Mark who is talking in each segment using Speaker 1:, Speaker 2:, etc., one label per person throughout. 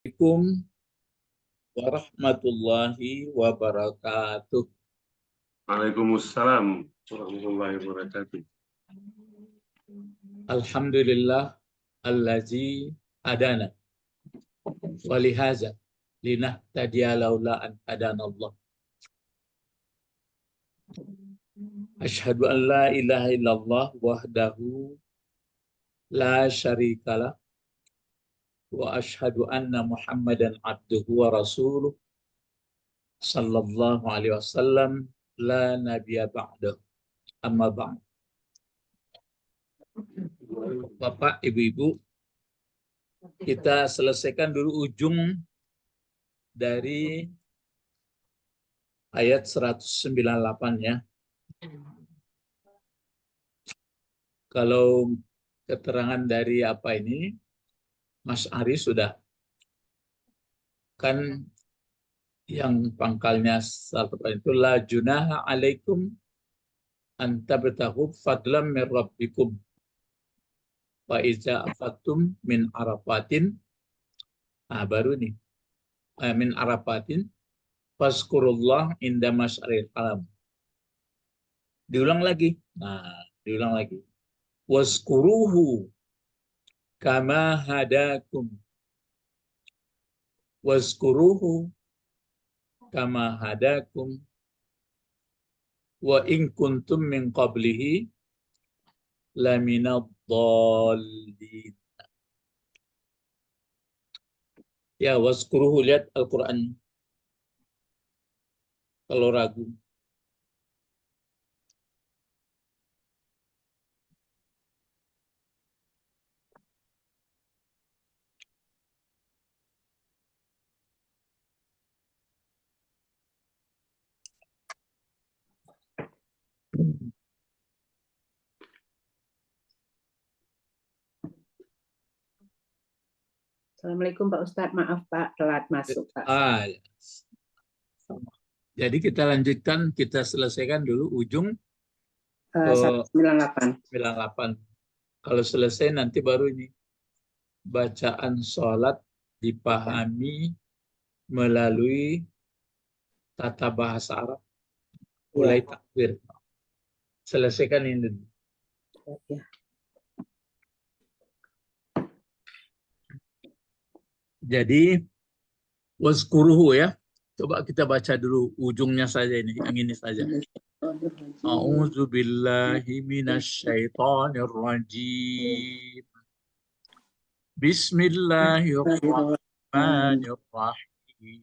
Speaker 1: Assalamualaikum warahmatullahi wabarakatuh.
Speaker 2: Waalaikumsalam warahmatullahi wabarakatuh.
Speaker 1: Alhamdulillah allazi hadana walihaza linahtadiya laula an hadana Allah. Asyhadu an la ilaha illallah wahdahu la syarikalah wa asyhadu anna Muhammadan abduhu wa rasuluh sallallahu alaihi wasallam la nabiyya ba'dahu. Amma ba'd. Bapak, Ibu-ibu, kita selesaikan dulu ujung dari ayat 198 ya. Kalau keterangan dari apa ini, Mas Ari sudah kan yang pangkalnya itu la junaha alaikum anta bertahu fadlam min rabbikum wa iza afatum min arafatin. Nah, baru nih. Min arafatin fazkurullah inda masyaril alam. Diulang lagi. Nah, diulang lagi. Wazkuruhu kama hadakum. Wazkuruhu kama hadakum wa in kuntum min qablihi laminad dhalin. Ya, wazkuruhu, lihat Al-Quran kalau ragu.
Speaker 3: Assalamualaikum Pak Ustadz, maaf Pak, telat masuk Pak.
Speaker 1: Ya. Jadi kita lanjutkan, kita selesaikan dulu ujung
Speaker 3: 198.
Speaker 1: 98. Kalau selesai nanti baru ini bacaan sholat dipahami melalui tata bahasa Arab mulai takbir. Selesaikan ini.
Speaker 3: Ya.
Speaker 1: Jadi wazkuruhu ya. Coba kita baca dulu ujungnya saja ini, yang ini saja. A'udzu billahi minasyaitonir rajim. Bismillahirrahmanirrahim.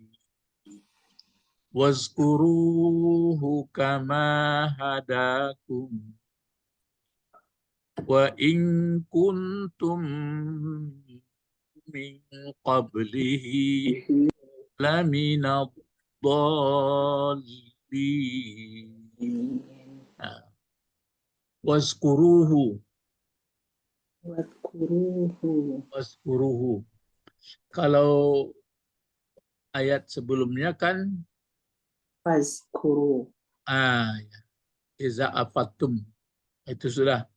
Speaker 1: Wazkuruhu kama hadakum wa in kuntum min qablihi lamina dhalin. Wazkuruhu. Wazkuruhu. Kalau ayat sebelumnya kan
Speaker 3: Wazkuru.
Speaker 1: Ya. Iza afatum. Itu sudah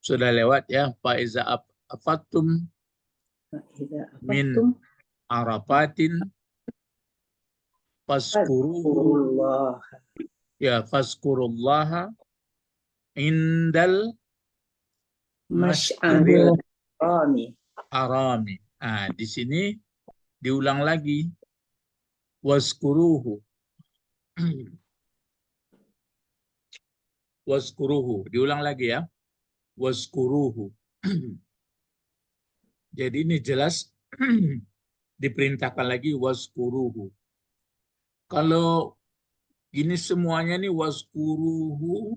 Speaker 1: lewat ya. Fa iza afatum min arafatin fazkuruhu. Ya, fazkurullaha indal masy'aril harami. Di sini diulang lagi. Wazkuruhu. Wazkuruhu. Diulang lagi ya. Wazkuruhu. Jadi ini jelas diperintahkan lagi wazkuruhu. Kalau ini semuanya nih wazkuruhu,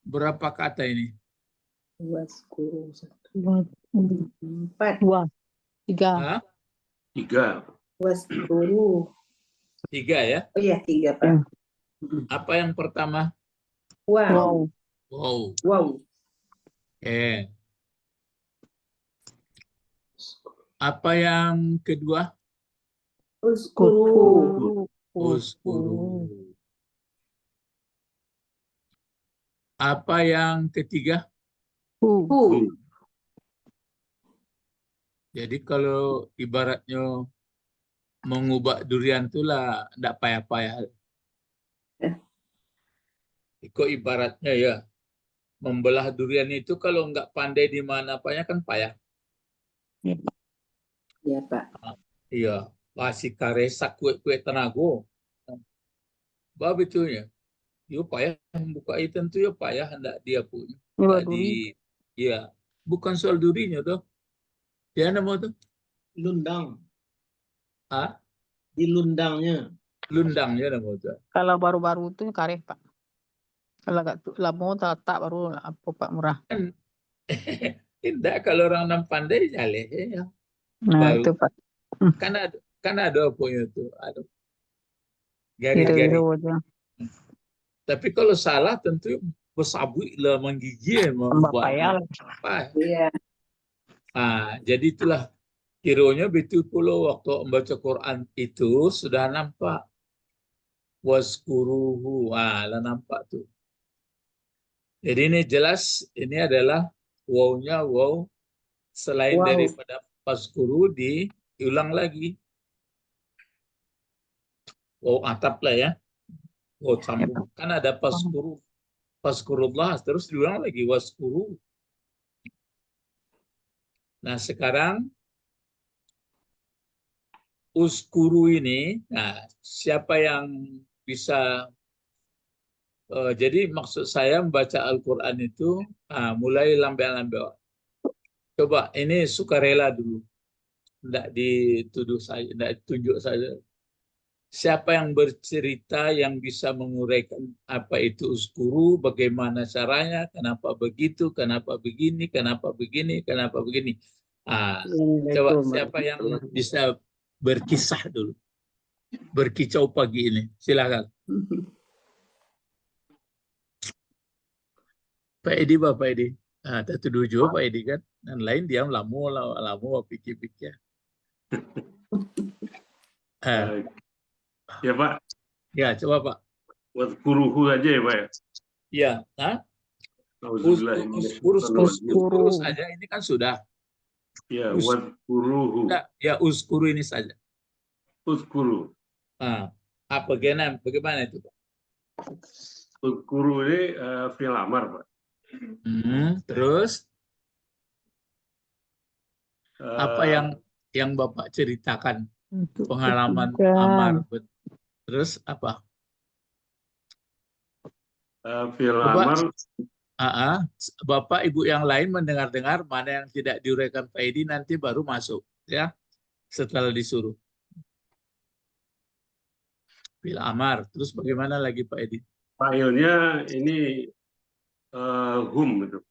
Speaker 1: berapa kata ini?
Speaker 3: Wazkuru.
Speaker 4: 4, 2, 3.
Speaker 2: 3.
Speaker 3: Wazkuru.
Speaker 1: 3 ya?
Speaker 3: Oh iya, 3 Pak.
Speaker 1: Apa yang pertama?
Speaker 3: Wow.
Speaker 1: Apa yang kedua?
Speaker 3: Uskuru.
Speaker 1: Apa yang ketiga? Jadi kalau ibaratnya mengubah durian itulah tidak payah-payah. Kok ibaratnya ya, membelah durian itu kalau nggak pandai di mana apanya kan payah.
Speaker 4: Ya, Pak.
Speaker 3: Iya, Pak.
Speaker 1: Iya, masih karesak kue-kue tenago. Bah betulnya. Yo payah membuka itu tentu yo payah hendak dia punya.
Speaker 4: Nyoba
Speaker 1: Hendak
Speaker 4: dulu.
Speaker 1: iya, bukan soal durinya tuh. Dia nama tuh.
Speaker 5: Lundang.
Speaker 1: Ah,
Speaker 5: Di lundangnya.
Speaker 1: lundangnya nama tuh.
Speaker 4: Kalau baru-baru itu karet, Pak. Kalau agak lama tak baru apa Pak murah.
Speaker 1: Kan tidak kalau orang nam pandai jale ya.
Speaker 4: Nah,
Speaker 1: Baru
Speaker 4: itu Pak.
Speaker 1: kan ada punya tuh. Ada
Speaker 4: Hero-hero
Speaker 1: gari-gari.
Speaker 4: aja.
Speaker 1: Tapi kalau salah tentu bersabui lah menggigil
Speaker 4: Tambah
Speaker 1: membuat
Speaker 4: payah.
Speaker 1: apa.
Speaker 3: Iya.
Speaker 1: Jadi itulah kironya betul pula waktu membaca Quran itu sudah nampak waskuruhu, lah nampak tuh. Jadi ini jelas ini adalah wawnya waw selain
Speaker 3: Wow.
Speaker 1: daripada paskuru diulang lagi. Waw atap lah ya. Waw sambung. Kan ada paskuru. Paskurullah terus diulang lagi waskuru. Nah sekarang uskuru ini, nah siapa yang bisa jadi maksud saya membaca Al-Quran itu mulai lambai-lambai. Coba ini sukarela dulu. Tidak dituduh saja, tidak ditunjuk saja. Siapa yang bercerita yang bisa menguraikan apa itu uskuru, bagaimana caranya, kenapa begitu, kenapa begini, kenapa begini, kenapa begini. Coba siapa yang bisa berkisah dulu. Berkicau pagi ini. Silakan. Pak Edi, Bapak Edi. Tuduh juga Pak Edi kan. Dan lain diam lamu pikir-pikir.
Speaker 2: Ya Pak,
Speaker 1: Ya, coba Pak.
Speaker 2: waskuruhu aja ya Pak ya.
Speaker 1: Ya, uskuru saja ini kan sudah.
Speaker 2: Ya, waskuruhu.
Speaker 1: Ya, uskuru ini saja.
Speaker 2: Uskuru.
Speaker 1: Bagaimana itu Pak?
Speaker 2: Uskuru ini fi'il amar Pak.
Speaker 1: Terus apa
Speaker 2: Eh,
Speaker 1: yang Bapak ceritakan
Speaker 4: Untuk
Speaker 1: pengalaman
Speaker 4: ketiga.
Speaker 1: Amar? Terus apa?
Speaker 2: fi'il amar
Speaker 1: Bapak Ibu yang lain mendengar-dengar mana yang tidak diuraikan Pak Edi nanti baru masuk ya setelah disuruh. Fil Amar. Terus bagaimana lagi Pak Edi?
Speaker 2: fa'ilnya ini hum gitu.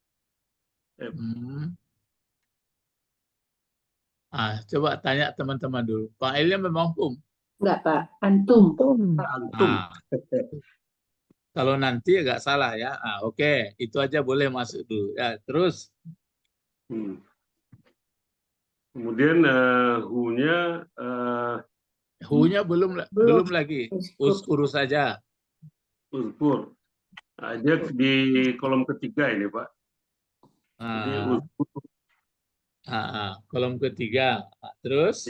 Speaker 1: Coba tanya teman-teman dulu. Fa'ilnya memang hum.
Speaker 3: Enggak, Pak. Antum.
Speaker 2: Antum.
Speaker 1: Kalau nanti agak salah ya. Oke, itu aja boleh masuk dulu. Ya, terus.
Speaker 2: Kemudian hu-nya
Speaker 1: Hu-nya belum lagi. Uskuru saja.
Speaker 2: uskur. Aja di kolom ketiga ini Pak. Jadi uskur.
Speaker 1: Kolom ketiga. Terus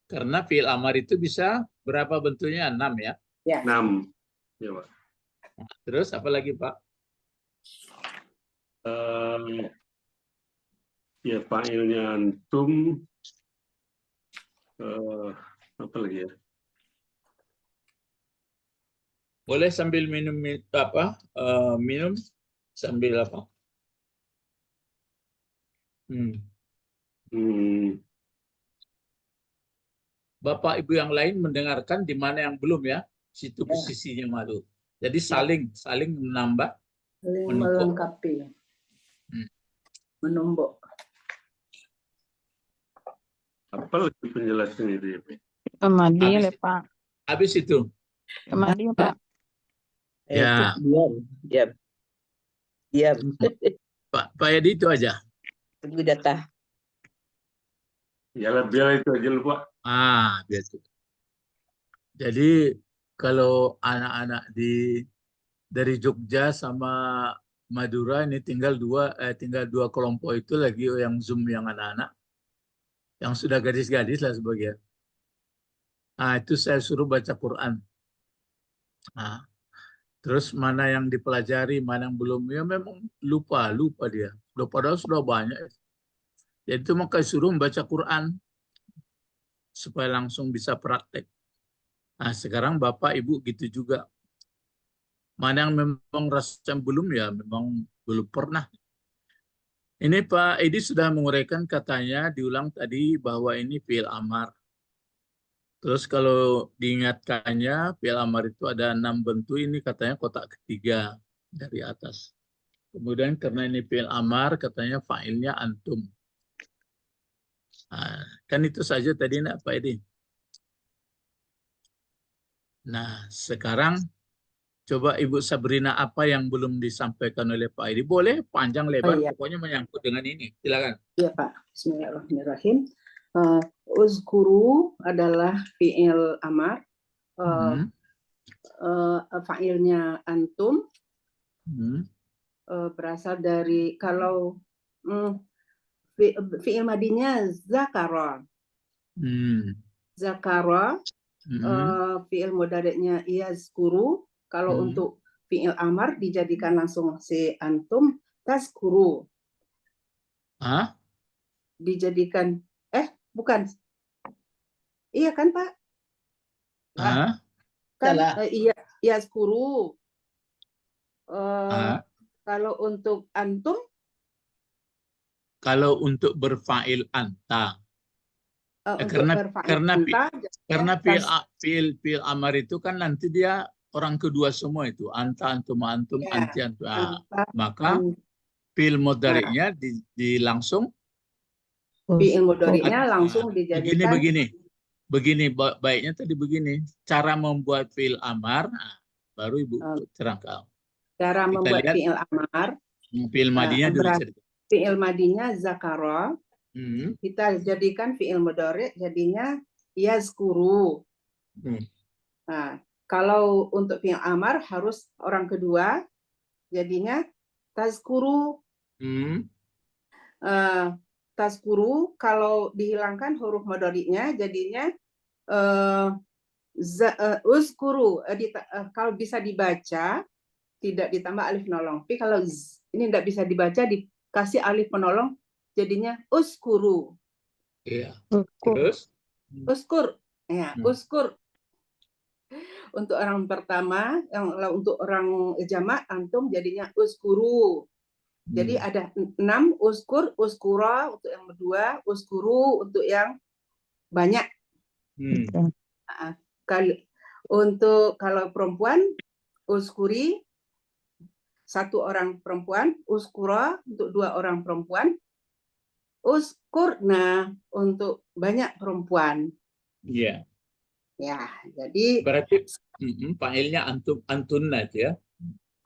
Speaker 1: karena fi'il amar itu bisa berapa bentuknya? 6 ya.
Speaker 3: Ya.
Speaker 2: 6. Ya Pak.
Speaker 1: Terus apa lagi Pak?
Speaker 2: Ya fa'ilnya antum. Apa lagi ya?
Speaker 1: Boleh sambil minum minum sambil apa? Bapak Ibu yang lain mendengarkan di mana yang belum ya? Situ posisinya malu. Jadi saling menambah,
Speaker 3: Melengkapi. Menumbuk.
Speaker 2: Apa lagi penjelasan itu ya Pak?
Speaker 4: Kemadi ya Pak.
Speaker 1: Habis itu.
Speaker 4: Kemadi Pak.
Speaker 1: Ya.
Speaker 6: Diam.
Speaker 1: Pak Edi itu aja.
Speaker 6: Tunggu data.
Speaker 2: Ya biar itu aja Pak.
Speaker 1: Biasa. Jadi kalau anak-anak dari Jogja sama Madura ini tinggal dua kelompok itu lagi yang Zoom yang anak-anak. yang sudah gadis-gadis lah sebagian. Nah, itu saya suruh baca Quran. Nah, terus mana yang dipelajari, mana yang belum, ya memang lupa dia. Padahal sudah banyak. Jadi itu maka suruh membaca Quran supaya langsung bisa praktek. Nah, sekarang Bapak Ibu gitu juga. Mana yang memang rasa belum, ya memang belum pernah. Ini Pak Edi sudah menguraikan, katanya diulang tadi bahwa ini fi'il amar. Terus kalau diingatkannya, fi'il amar itu ada 6 bentuk, ini katanya kotak ketiga dari atas. Kemudian karena ini fi'il amar, katanya fa'ilnya antum. Nah, kan itu saja tadi nak Pak Edi. Nah, sekarang coba Ibu Sabrina apa yang belum disampaikan oleh Pak Edi. Boleh panjang lebar,
Speaker 3: iya.
Speaker 1: pokoknya menyangkut dengan ini. Silakan.
Speaker 3: Iya Pak. Bismillahirrahmanirrahim. Uzkuru adalah fi'il amar. Fa'ilnya antum. Berasal dari, kalau fi'il madinya zakara. Zakara. Fi'il mudhari'nya yazkuru. Kalau untuk fi'il amar dijadikan langsung si antum, tazkuru.
Speaker 1: Hah?
Speaker 3: Dijadikan bukan. Iya kan Pak?
Speaker 1: Hah?
Speaker 3: Kan
Speaker 5: Salah.
Speaker 3: iya, yazkuru. Kalau untuk antum,
Speaker 1: Kalau untuk berfa'il anta.
Speaker 3: untuk berfa'il anta,
Speaker 1: Karena fi'il amar itu kan nanti dia orang kedua semua itu. Anta, antum, antum,
Speaker 3: ya,
Speaker 1: anti, antum.
Speaker 3: anta,
Speaker 1: Maka fi'il mudhari'nya langsung
Speaker 3: fi'il mudhari'nya langsung dijadikan
Speaker 1: begini baiknya tadi begini. Cara membuat fi'il amar, baru Ibu terangkan.
Speaker 3: cara
Speaker 1: Kita
Speaker 3: membuat
Speaker 1: lihat
Speaker 3: fi'il amar.
Speaker 1: fi'il madinya dulu.
Speaker 3: Fi'il madinya zakara. Kita jadikan fi'il mudhari' jadinya yazkuru. Nah, kalau untuk fi'il amar harus orang kedua, jadinya tazkuru. Tazkuru kalau dihilangkan huruf mudhari'nya jadinya uzkuru. Kalau bisa dibaca tidak ditambah alif penolong. Tapi kalau ini tidak bisa dibaca dikasih alif penolong jadinya uskuru.
Speaker 1: Iya. Terus
Speaker 3: uskur. Ya, uskur. Untuk orang pertama, untuk orang jamak antum jadinya uskuru. Jadi ada 6, uskur, uskura untuk yang kedua, uskuru untuk yang banyak. Untuk kalau perempuan, uskuri 1 orang perempuan, uskura untuk 2 orang perempuan, uskurna untuk banyak perempuan.
Speaker 1: Iya.
Speaker 3: Ya, jadi
Speaker 1: berarti fa'ilnya antum, antunna ya.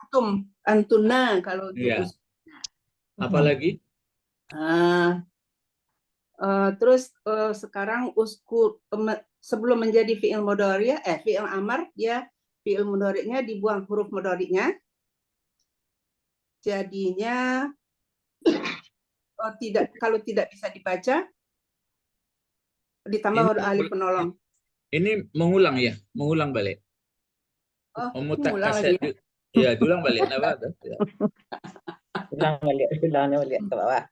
Speaker 3: Antum, antunna kalau untuk
Speaker 1: Apalagi?
Speaker 3: Terus sekarang uskur sebelum menjadi fi'il mudhari' fi'il amar, dia fi'il mudhari'nya dibuang huruf mudhari'nya. Jadinya kalau tidak bisa dibaca ditambah alif penolong.
Speaker 1: Ini mengulang ya, mengulang balik.
Speaker 3: Mengulang lagi ya.
Speaker 1: Ya, diulang balik.
Speaker 6: Ulang balik ke bawah.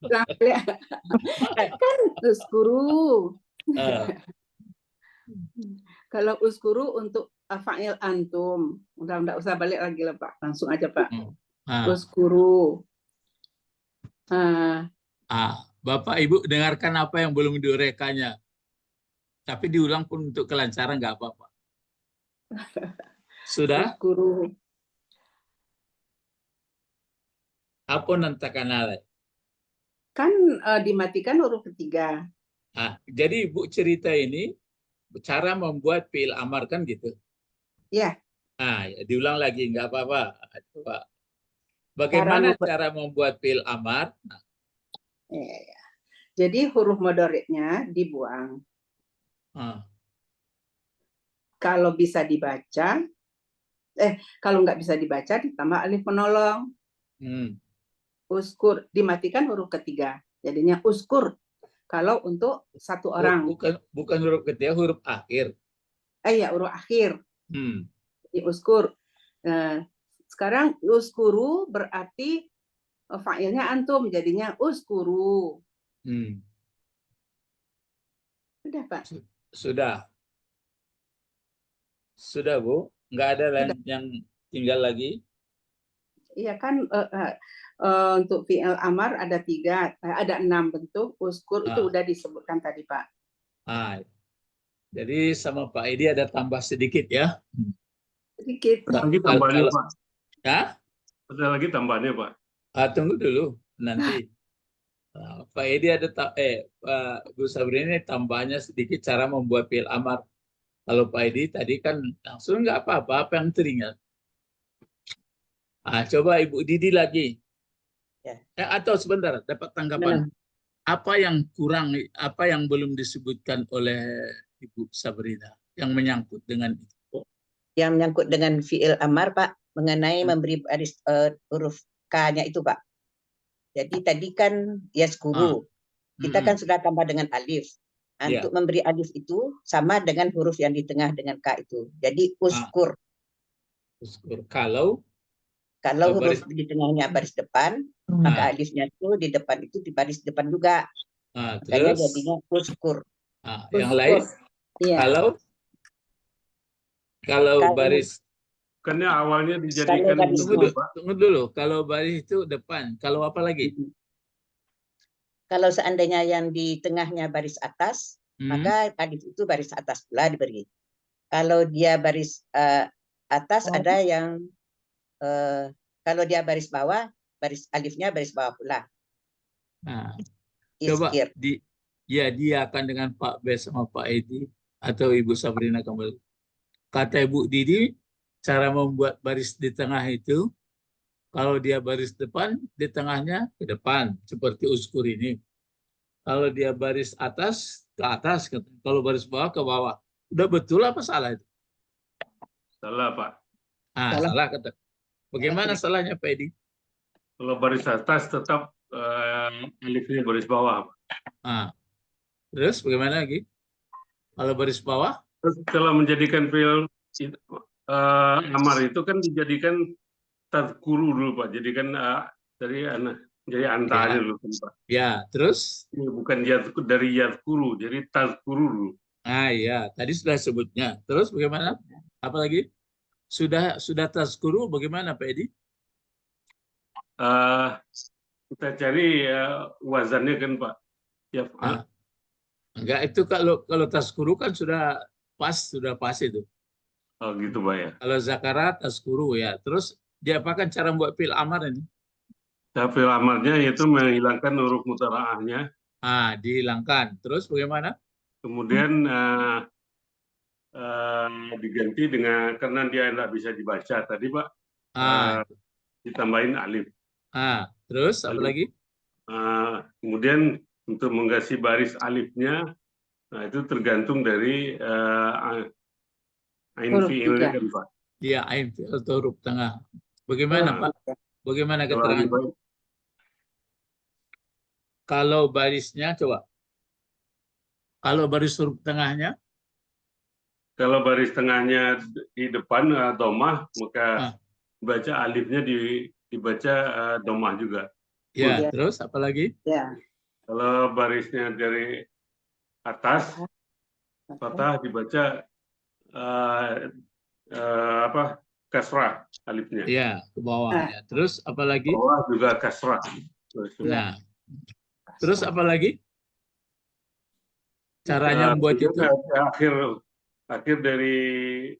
Speaker 3: Kan uskuru. Kalau uskuru untuk fa'il antum. Udah enggak usah balik lagi lah Pak. Langsung aja Pak. Uskuru.
Speaker 1: Bapak Ibu dengarkan apa yang belum diuraikannya. Tapi diulang pun untuk kelancaran nggak apa-apa. Sudah?
Speaker 3: Uskuru.
Speaker 1: Apa nantakanale?
Speaker 3: Kan dimatikan huruf ketiga.
Speaker 1: Jadi Ibu cerita ini cara membuat fi'il amar kan gitu.
Speaker 3: Ya.
Speaker 1: Ya, diulang lagi nggak apa-apa. Bagaimana cara membuat fi'il amar?
Speaker 3: Ya. Jadi huruf mudhari'nya dibuang. Kalau bisa dibaca, kalau nggak bisa dibaca ditambah alif penolong. Uskur, dimatikan huruf ketiga, jadinya uskur. kalau untuk satu
Speaker 1: Oh,
Speaker 3: orang.
Speaker 1: bukan huruf ketiga, huruf akhir.
Speaker 3: Ya, huruf akhir.
Speaker 1: Hmm.
Speaker 3: Di uskur. Sekarang uskuru berarti fa'ilnya antum, jadinya uskuru.
Speaker 1: Hmm.
Speaker 3: Sudah, Pak.
Speaker 1: Sudah. Sudah, Bu. Nggak ada lain yang tinggal lagi.
Speaker 3: Iya kan, untuk fi'il amar ada 3, ada 6 bentuk. Uskur itu udah disebutkan tadi, Pak.
Speaker 1: Jadi sama Pak Edi ada tambah sedikit ya.
Speaker 3: Sedikit.
Speaker 2: Ada lagi tambahannya,
Speaker 1: Kalau-
Speaker 2: Pak.
Speaker 1: Ya?
Speaker 2: Ada lagi tambahannya, Pak.
Speaker 1: Tunggu dulu nanti. Pak Edi ada Bu Sabri ini tambahnya sedikit cara membuat fi'il amar. Kalau Pak Edi tadi kan langsung nggak apa-apa, apa yang teringat. Coba Ibu Didi lagi.
Speaker 6: Ya.
Speaker 1: Atau sebentar, dapat tanggapan. Apa yang kurang, apa yang belum disebutkan oleh Ibu Sabrina yang menyangkut dengan itu?
Speaker 6: Yang menyangkut dengan fi'il amar, Pak, mengenai memberi baris huruf K-nya itu, Pak. Jadi tadi kan yaskuru. Kita kan sudah tambah dengan alif.
Speaker 1: Ya.
Speaker 6: Untuk memberi alif itu sama dengan huruf yang di tengah dengan K itu. Jadi uskur.
Speaker 1: Uskur. Kalau
Speaker 6: huruf di tengahnya baris depan, maka alifnya itu di depan itu di baris depan juga. Makanya
Speaker 1: terus
Speaker 6: jadinya uskur.
Speaker 1: yang lain
Speaker 3: Iya.
Speaker 1: kalau baris
Speaker 2: Karena awalnya dijadikan
Speaker 1: tunggu dulu. Kalau baris itu depan, kalau apa lagi?
Speaker 6: Kalau seandainya yang di tengahnya baris atas, maka alif itu baris atas pula diberi. Kalau dia baris atas ada yang kalau dia baris bawah, baris alifnya baris bawah pula.
Speaker 1: Coba dia akan dengan Pak B sama Pak Edi atau Ibu Sabrina kembali. Kata Ibu Didi, cara membuat baris di tengah itu, kalau dia baris depan, di tengahnya ke depan, seperti uskur ini. Kalau dia baris atas, ke atas. Kalau baris bawah, ke bawah. Udah betul apa salah itu?
Speaker 2: Salah, Pak.
Speaker 1: Salah kata. Bagaimana salahnya, Pak Edi?
Speaker 2: Kalau baris atas tetap alifnya baris bawah.
Speaker 1: Terus bagaimana lagi? Kalau baris bawah?
Speaker 2: Setelah menjadikan fi'il amar itu kan dijadikan tadkuru dulu, Pak. Jadikan jadi antanya dulu, Pak.
Speaker 1: Ya, terus?
Speaker 2: Bukan dari yadkuru, jadi tadkuru dulu.
Speaker 1: Iya, tadi sudah sebutnya. Terus bagaimana? Apa lagi? Sudah tazkuru bagaimana, Pak Edi?
Speaker 2: Kita cari wazannya kan, Pak. Ya,
Speaker 1: enggak, itu kalau tazkuru kan sudah pas itu.
Speaker 2: Oh gitu, Pak ya.
Speaker 1: Kalau zakarat tazkuru ya. Terus diapakan cara membuat fi'il amar ini?
Speaker 2: Fi'il amarnya yaitu menghilangkan huruf mutara'ahnya.
Speaker 1: Dihilangkan. Terus bagaimana?
Speaker 2: Kemudian diganti dengan, karena dia tidak bisa dibaca tadi, Pak, ditambahin alif.
Speaker 1: Terus apa lagi?
Speaker 2: Kemudian untuk mengganti baris alifnya, itu tergantung dari ain fi'ilnya kan, Pak.
Speaker 1: Iya, ain fi'il atau huruf tengah. Bagaimana, Pak? Bagaimana keterangan? Kalau barisnya, coba. Kalau baris huruf tengahnya?
Speaker 2: Kalau baris tengahnya di depan domah, maka baca alifnya dibaca domah juga.
Speaker 1: Ya, terus apa lagi?
Speaker 3: Ya.
Speaker 2: Kalau barisnya dari atas, fathah dibaca kasrah alifnya.
Speaker 1: Iya, ke bawah. Ya. Terus apa lagi?
Speaker 2: Bawah juga kasrah.
Speaker 1: Nah, terus apa lagi? Caranya membuat itu?
Speaker 2: Akhir dari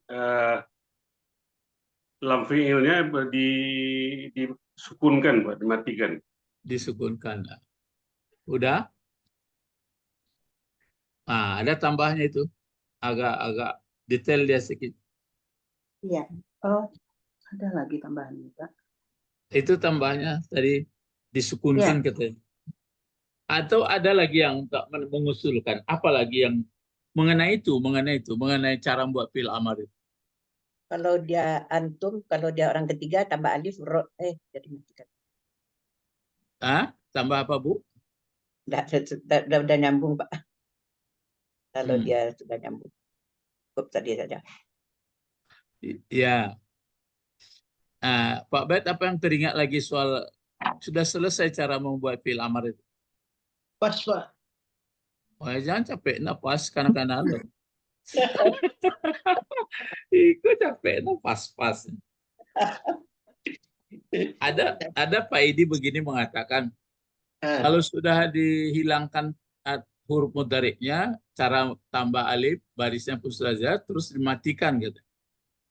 Speaker 2: lam fi'ilnya disukunkan, Pak, dimatikan.
Speaker 1: Disukunkan. Udah? Ada tambahnya itu. Agak detail dia sedikit.
Speaker 3: Iya. Ada lagi tambahannya, Pak.
Speaker 1: Itu tambahnya tadi disukunkan katanya. Atau ada lagi yang mengusulkan, apalagi yang mengenai cara membuat fi'il amar itu.
Speaker 6: Kalau dia antum, kalau dia orang ketiga tambah alif jadi matikan.
Speaker 1: Tambah apa, Bu?
Speaker 6: Udah nyambung, Pak. Kalau
Speaker 1: Hmm.
Speaker 6: dia sudah nyambung. Cukup tadi saja.
Speaker 1: Ya. Pak Bet, apa yang teringat lagi soal sudah selesai cara membuat fi'il amar itu?
Speaker 5: Pas, Pak.
Speaker 1: Oh, jangan capek napas kanak-kanak lo. Ikut capek napas-pas. Ada Pak Idi begini mengatakan, kalau sudah dihilangkan huruf mudhariknya, cara tambah alif, barisnya pusraja, terus dimatikan gitu.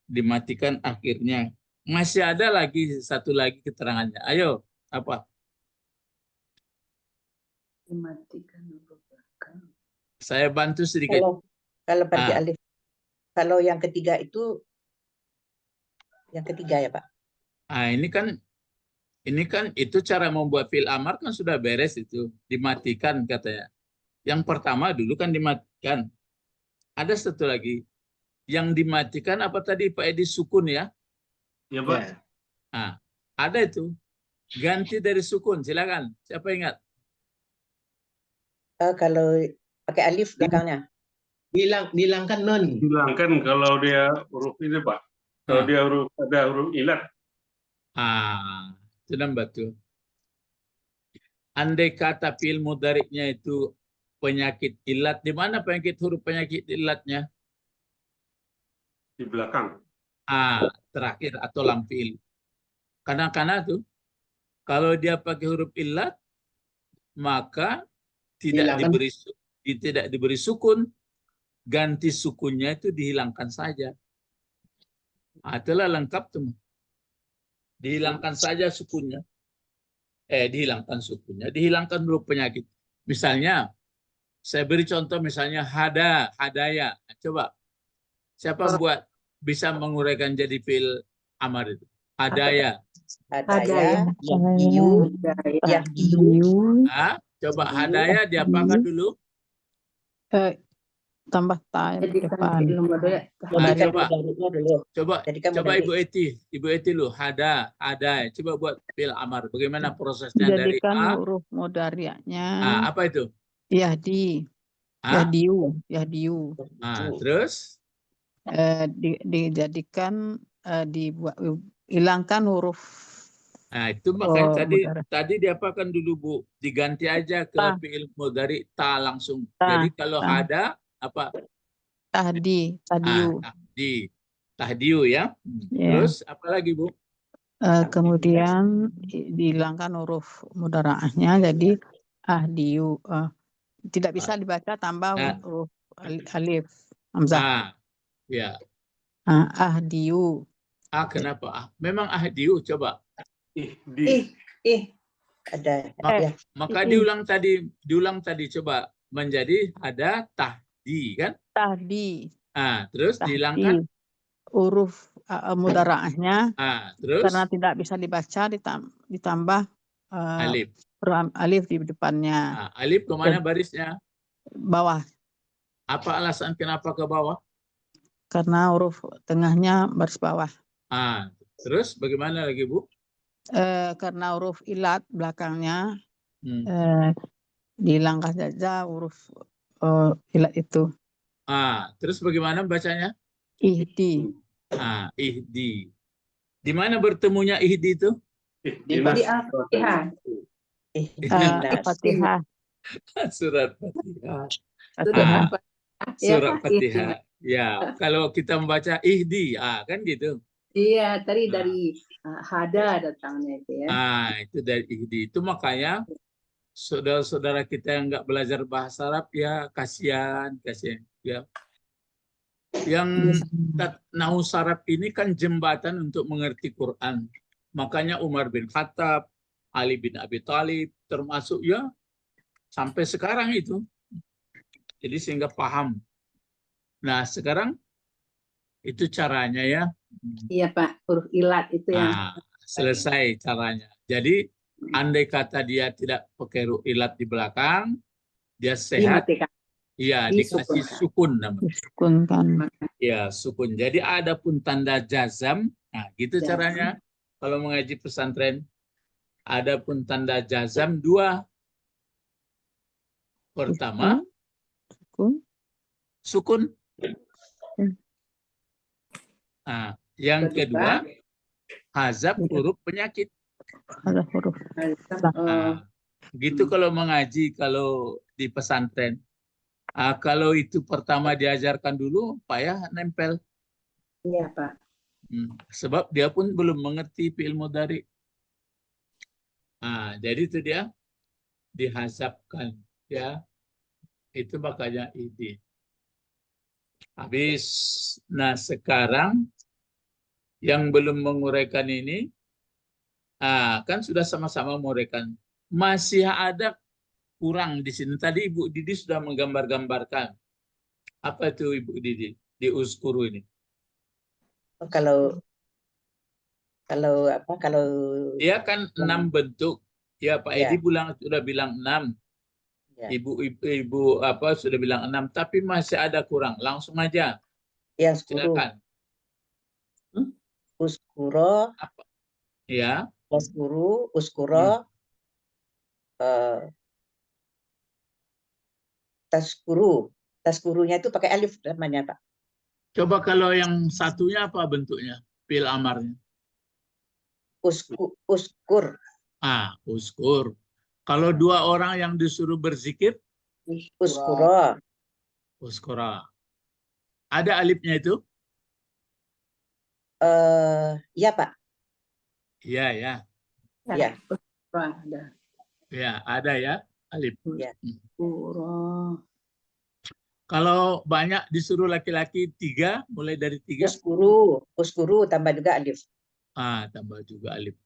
Speaker 1: Dimatikan akhirnya. Masih ada lagi satu lagi keterangannya. Ayo, apa?
Speaker 3: Dimatikan huruf belakang.
Speaker 1: Saya bantu sedikit.
Speaker 6: Kalau bagi
Speaker 1: Ah.
Speaker 6: alif. Kalau yang ketiga itu yang ketiga ya, Pak.
Speaker 1: Ini kan itu cara membuat fi'il amar kan sudah beres itu, dimatikan katanya. Yang pertama dulu kan dimatikan. Ada satu lagi yang dimatikan apa tadi Pak Edi, sukun ya?
Speaker 2: Ya, Pak.
Speaker 1: Nah, ada itu. Ganti dari sukun, silakan. Siapa ingat?
Speaker 6: Kalau pakai alif belakangnya.
Speaker 5: Dihilangkan non.
Speaker 2: Hilangkan kalau dia huruf ini, Pak. Kalau
Speaker 1: Ah.
Speaker 2: dia ada huruf ilat.
Speaker 1: Itu betul. Andai kata fi'il mudhariknya itu penyakit ilat, di mana penyakit huruf penyakit ilatnya?
Speaker 2: Di belakang.
Speaker 1: Terakhir atau lam fi'il. Karena tuh kalau dia pakai huruf ilat maka tidak diberi sukun, ganti sukunnya itu dihilangkan saja. Itulah lengkap tuh. Dihilangkan saja sukunnya. Dihilangkan sukunnya, dihilangkan huruf penyakit. Misalnya, saya beri contoh misalnya hadaya. Coba, siapa buat bisa menguraikan jadi fi'il amar itu? Hadaya.
Speaker 6: Hadaya, yahdiyu, yahdiyu.
Speaker 1: Coba hadaya diapakan dulu?
Speaker 4: Tambah ta di
Speaker 3: Jadikan
Speaker 4: depan.
Speaker 3: fi'il mudhari'.
Speaker 1: Coba
Speaker 6: Jadikan
Speaker 1: Ibu Eti lu, ada. Coba buat fi'il amar. Bagaimana prosesnya dari
Speaker 4: Jadikan
Speaker 1: A?
Speaker 4: huruf mudhari'nya
Speaker 1: Apa itu?
Speaker 4: yahdi. Yahdiyu.
Speaker 1: Terus?
Speaker 4: Dijadikan dibuat hilangkan huruf.
Speaker 1: Itu makanya
Speaker 4: mudhari'.
Speaker 1: tadi diapakan dulu Bu? Diganti aja ke
Speaker 4: Ta.
Speaker 1: fi'il mudhari' ta langsung.
Speaker 4: Ta.
Speaker 1: Jadi kalau
Speaker 4: Ta.
Speaker 1: ada apa?
Speaker 4: Tahdiyu.
Speaker 1: Tahdiyu ya.
Speaker 4: Ya.
Speaker 1: Terus apa lagi Bu?
Speaker 4: Kemudian dihilangkan huruf mudhara'ahnya jadi ahdiyu. Tidak bisa dibaca tambah huruf alif hamzah.
Speaker 1: Ya.
Speaker 4: Ahdiyu.
Speaker 1: Kenapa? Memang ahdiyu, coba.
Speaker 6: Ada.
Speaker 1: Maka diulang tadi coba menjadi ada tahdi kan?
Speaker 4: Tahdi.
Speaker 1: Terus
Speaker 4: tahdi.
Speaker 1: dihilangkan
Speaker 4: Huruf mudhara'ahnya.
Speaker 1: Terus
Speaker 4: karena tidak bisa dibaca ditambah alif di depannya.
Speaker 1: Alif kemana barisnya?
Speaker 4: Bawah.
Speaker 1: Apa alasan kenapa ke bawah?
Speaker 4: Karena huruf tengahnya baris bawah.
Speaker 1: Terus bagaimana lagi Bu?
Speaker 4: Karena huruf ilat belakangnya dihilangkan saja huruf ilat itu.
Speaker 1: Terus bagaimana bacanya?
Speaker 4: Ihdi.
Speaker 1: Ihdi. Di mana bertemunya ihdi itu?
Speaker 3: Di Al-Fatihah.
Speaker 4: Al-Fatihah.
Speaker 1: Surat Fatihah.
Speaker 3: Surat
Speaker 1: Fatihah. Ya, kalau kita membaca ihdi, kan gitu.
Speaker 3: Iya, tadi dari hada datangnya itu ya.
Speaker 1: Itu dari ihdi. Itu makanya saudara-saudara kita yang nggak belajar bahasa Arab ya kasihan ya. Yang nahu saraf ini kan jembatan untuk mengerti Quran. Makanya Umar bin Khattab, Ali bin Abi Thalib termasuk ya sampai sekarang itu. Jadi sehingga paham. Nah, sekarang itu caranya ya.
Speaker 3: Iya Pak, huruf ilat itu yang
Speaker 1: selesai caranya. Jadi andai kata dia tidak pakai huruf ilat di belakang, dia sehat. Iya, dikasih sukun namanya.
Speaker 4: Disukunkan.
Speaker 1: Ya, sukun. Jadi ada pun tanda jazam. Gitu caranya. Kalau mengaji pesantren, ada pun tanda jazam 2. Pertama,
Speaker 4: Sukun.
Speaker 1: sukun.
Speaker 4: Hmm.
Speaker 1: Nah, yang kedua, hazab huruf penyakit.
Speaker 4: Ada huruf.
Speaker 1: Nah, gitu kalau mengaji, kalau di pesantren. Kalau itu pertama diajarkan dulu, payah nempel.
Speaker 3: Iya, Pak.
Speaker 1: Sebab dia pun belum mengerti fi'il mudhari. Jadi itu dia dihazabkan, ya. Itu makanya ini. Habis. Nah, sekarang yang belum menguraikan ini, kan sudah sama-sama menguraikan. Masih ada kurang di sini. Tadi Ibu Didi sudah menggambar-gambarkan. Apa itu Ibu Didi di uskuru ini?
Speaker 6: Kalau apa? Kalau
Speaker 1: Dia kan 6 bentuk. Ya, Pak
Speaker 6: Ya.
Speaker 1: Edi sudah bilang 6.
Speaker 6: Ya.
Speaker 1: Ibu apa sudah bilang 6, tapi masih ada kurang. Langsung aja.
Speaker 6: yang 10,
Speaker 1: Silakan.
Speaker 6: uskuro,
Speaker 1: Apa? Ya.
Speaker 6: uskuro, taskuru. Taskurunya itu pakai alif namanya, Pak.
Speaker 1: Coba kalau yang satunya apa bentuknya? Fil amarnya.
Speaker 6: Uskur.
Speaker 1: Uskur. Kalau 2 orang yang disuruh berzikir,
Speaker 6: Uskuro.
Speaker 1: uskura. Ada alifnya itu?
Speaker 6: Ya, Pak.
Speaker 1: Iya, ya.
Speaker 6: Ya.
Speaker 1: Ya, ada ya alif.
Speaker 6: Ya.
Speaker 1: Kalau banyak disuruh laki-laki 3, mulai dari 3.
Speaker 6: Uskuru tambah juga alif.
Speaker 1: Tambah juga alif.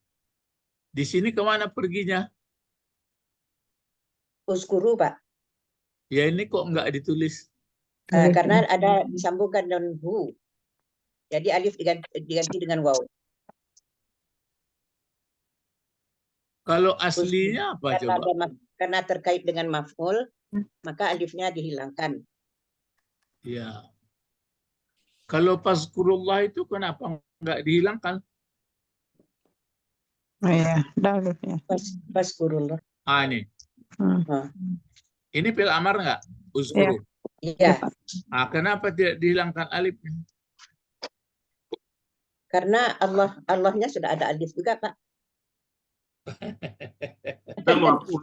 Speaker 1: Di sini kemana perginya?
Speaker 6: Uskuru, Pak.
Speaker 1: Ya ini kok nggak ditulis?
Speaker 6: Karena ada disambungkan dengan hu. Jadi alif diganti dengan waw.
Speaker 1: Kalau aslinya apa coba?
Speaker 6: Karena terkait dengan maf'ul, maka alifnya dihilangkan.
Speaker 1: Ya. Kalau fazkurullah itu kenapa nggak dihilangkan?
Speaker 4: Iya, ada alifnya.
Speaker 6: Fazkurullah.
Speaker 1: Ini. Ini fil amar nggak? Uskuru.
Speaker 6: Iya.
Speaker 1: Kenapa tidak dihilangkan alifnya?
Speaker 6: Karena Allahnya sudah ada alif juga, Pak.
Speaker 2: Kan maf'ul.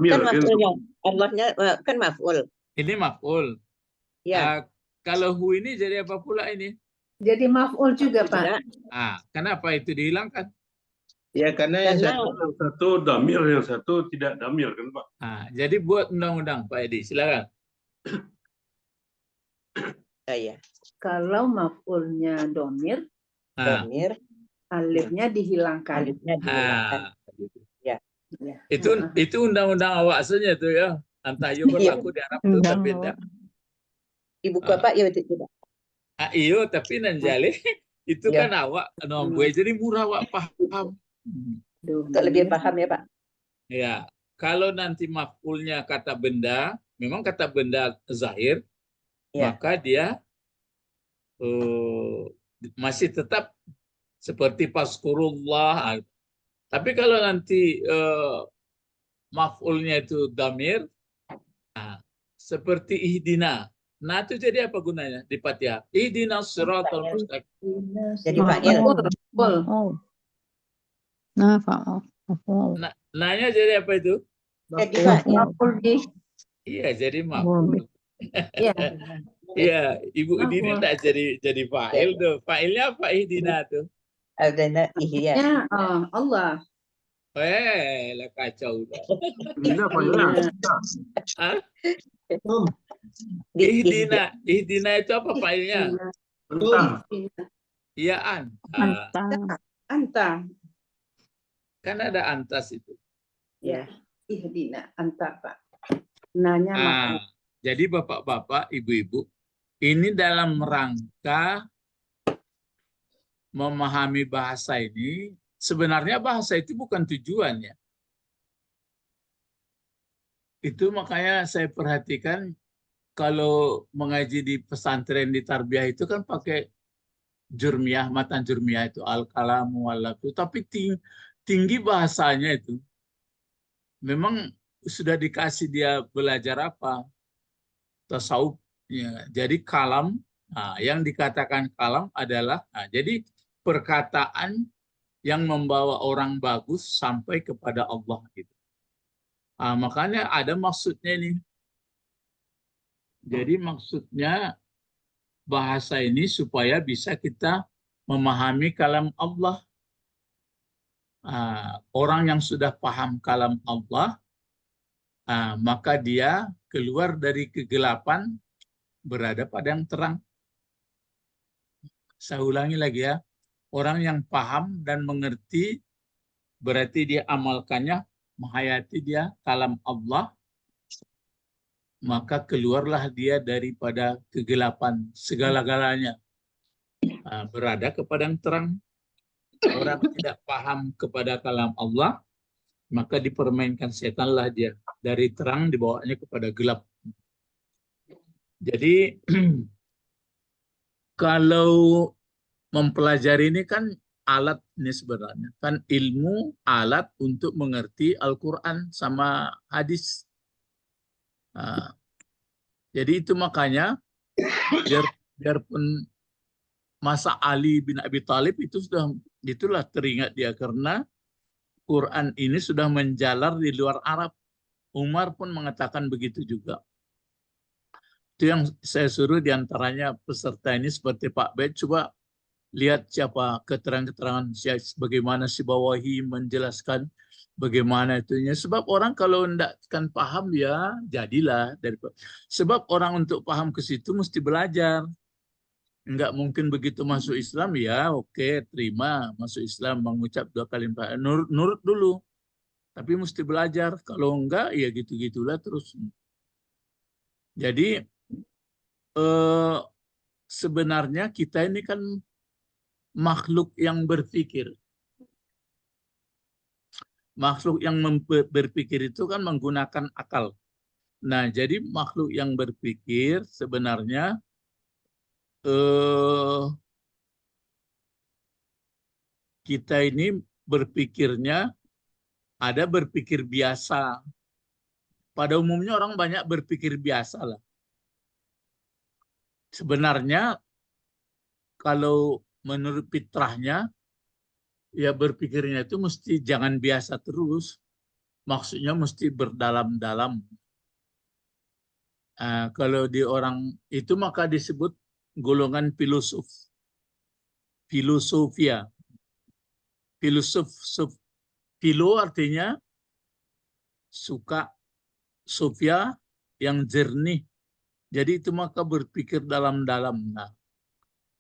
Speaker 6: Kan maf'ulnya. Allahnya kan maf'ul.
Speaker 1: Ini maf'ul.
Speaker 6: Ya.
Speaker 1: Kalau hu ini jadi apa pula ini?
Speaker 3: Jadi maf'ul juga, Pak.
Speaker 1: Kenapa itu dihilangkan?
Speaker 5: Ya karena yang
Speaker 2: satu damir, yang satu tidak damir kan, Pak?
Speaker 1: Jadi buat undang-undang Pak Edi, silakan.
Speaker 6: Iya.
Speaker 3: Kalau maf'ulnya domir, alifnya dihilangkan.
Speaker 1: Gitu.
Speaker 6: Ya.
Speaker 1: Itu undang-undang awak saja tuh ya. Entah yo berlaku di Arab tuh tapi tidak.
Speaker 6: Ibu bapak ya tidak.
Speaker 1: Iyo tapi nanjali itu kan awak nombwe jadi murah awak paham.
Speaker 6: Untuk lebih paham ya, Pak.
Speaker 1: Ya, kalau nanti maf'ulnya kata benda, memang kata benda zahir, maka dia masih tetap seperti fazkurullah. Tapi kalau nanti maf'ulnya itu damir, seperti ihdina. Nah, itu jadi apa gunanya di Fatihah? Ihdinas siratal mustaqim.
Speaker 6: Jadi fa'il.
Speaker 1: Nanya jadi apa itu?
Speaker 6: Jadi fa'il.
Speaker 1: Iya, jadi maf'ul. Iya, Ibu Dini enggak jadi fa'il tuh. Fa'ilnya apa ihdina tuh?
Speaker 6: Iya.
Speaker 3: Allah.
Speaker 1: Lah kacau. Ihdina itu apa fa'ilnya? Iya,
Speaker 3: Anta.
Speaker 1: Kan ada antas itu.
Speaker 3: Ya, ihdina anta, Pak. Nanya
Speaker 1: jadi bapak-bapak, ibu-ibu, ini dalam rangka memahami bahasa ini, sebenarnya bahasa itu bukan tujuannya. Itu makanya saya perhatikan kalau mengaji di pesantren di tarbiyah itu kan pakai jurmiyah, matan jurmiyah itu al-kalamu wal-lafzu, tapi tinggi bahasanya itu. Memang sudah dikasih dia belajar apa? Tasawuf. Ya. Jadi kalam, nah, yang dikatakan kalam adalah, nah, jadi perkataan yang membawa orang bagus sampai kepada Allah gitu. Nah, makanya ada maksudnya ini. Jadi maksudnya bahasa ini supaya bisa kita memahami kalam Allah. Orang yang sudah paham kalam Allah, maka dia keluar dari kegelapan, berada pada yang terang. Saya ulangi lagi ya, orang yang paham dan mengerti, berarti dia amalkannya, menghayati dia kalam Allah, maka keluarlah dia daripada kegelapan segala-galanya, berada kepada yang terang. Orang tidak paham kepada kalam Allah, maka dipermainkan setanlah dia, dari terang dibawanya kepada gelap. Jadi kalau mempelajari ini kan alat, ini sebenarnya kan ilmu alat untuk mengerti Al-Quran sama hadis. Jadi itu makanya biarpun masa Ali bin Abi Thalib itu itulah teringat dia karena Quran ini sudah menjalar di luar Arab. Umar pun mengatakan begitu juga. Itu yang saya suruh diantaranya peserta ini seperti Pak Bet, coba lihat siapa keterangan-keterangan bagaimana si Bawahi menjelaskan bagaimana itunya. Sebab orang kalau tidak kan paham ya jadilah sebab orang untuk paham ke situ mesti belajar. Enggak mungkin begitu masuk Islam ya oke terima masuk Islam mengucap 2 kali nurut dulu. Tapi mesti belajar. Kalau enggak ya gitu-gitulah terus. Jadi sebenarnya kita ini kan makhluk yang berpikir. Makhluk yang berpikir itu kan menggunakan akal. Nah, jadi makhluk yang berpikir sebenarnya kita ini berpikirnya ada berpikir biasa. Pada umumnya orang banyak berpikir biasa lah. Sebenarnya kalau menurut fitrahnya ya berpikirnya itu mesti jangan biasa terus. Maksudnya mesti berdalam-dalam. Kalau di orang itu maka disebut golongan filosof. Filosofia. Filo artinya suka, sofia yang jernih. Jadi itu maka berpikir dalam-dalam. Nah,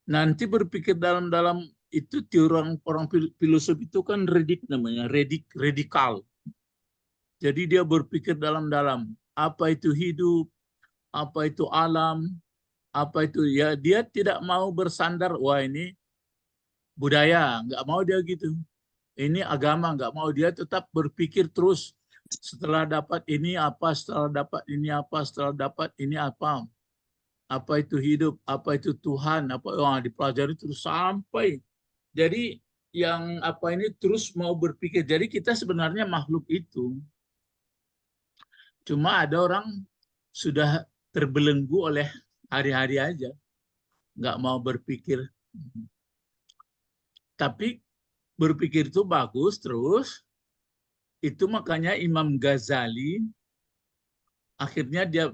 Speaker 1: nanti berpikir dalam-dalam itu di orang filosof itu kan namanya, radikal. Jadi dia berpikir dalam-dalam. Apa itu hidup, apa itu alam, apa itu ya dia tidak mau bersandar wah ini budaya, nggak mau dia gitu. Ini agama, nggak mau dia tetap berpikir terus. Setelah dapat ini apa, setelah dapat ini apa, setelah dapat ini apa. Apa itu hidup, apa itu Tuhan, apa dipelajari terus sampai. Jadi yang apa ini terus mau berpikir. Jadi kita sebenarnya makhluk itu. Cuma ada orang sudah terbelenggu oleh hari-hari aja. Nggak mau berpikir. Tapi berpikir itu bagus terus. Itu makanya Imam Ghazali akhirnya dia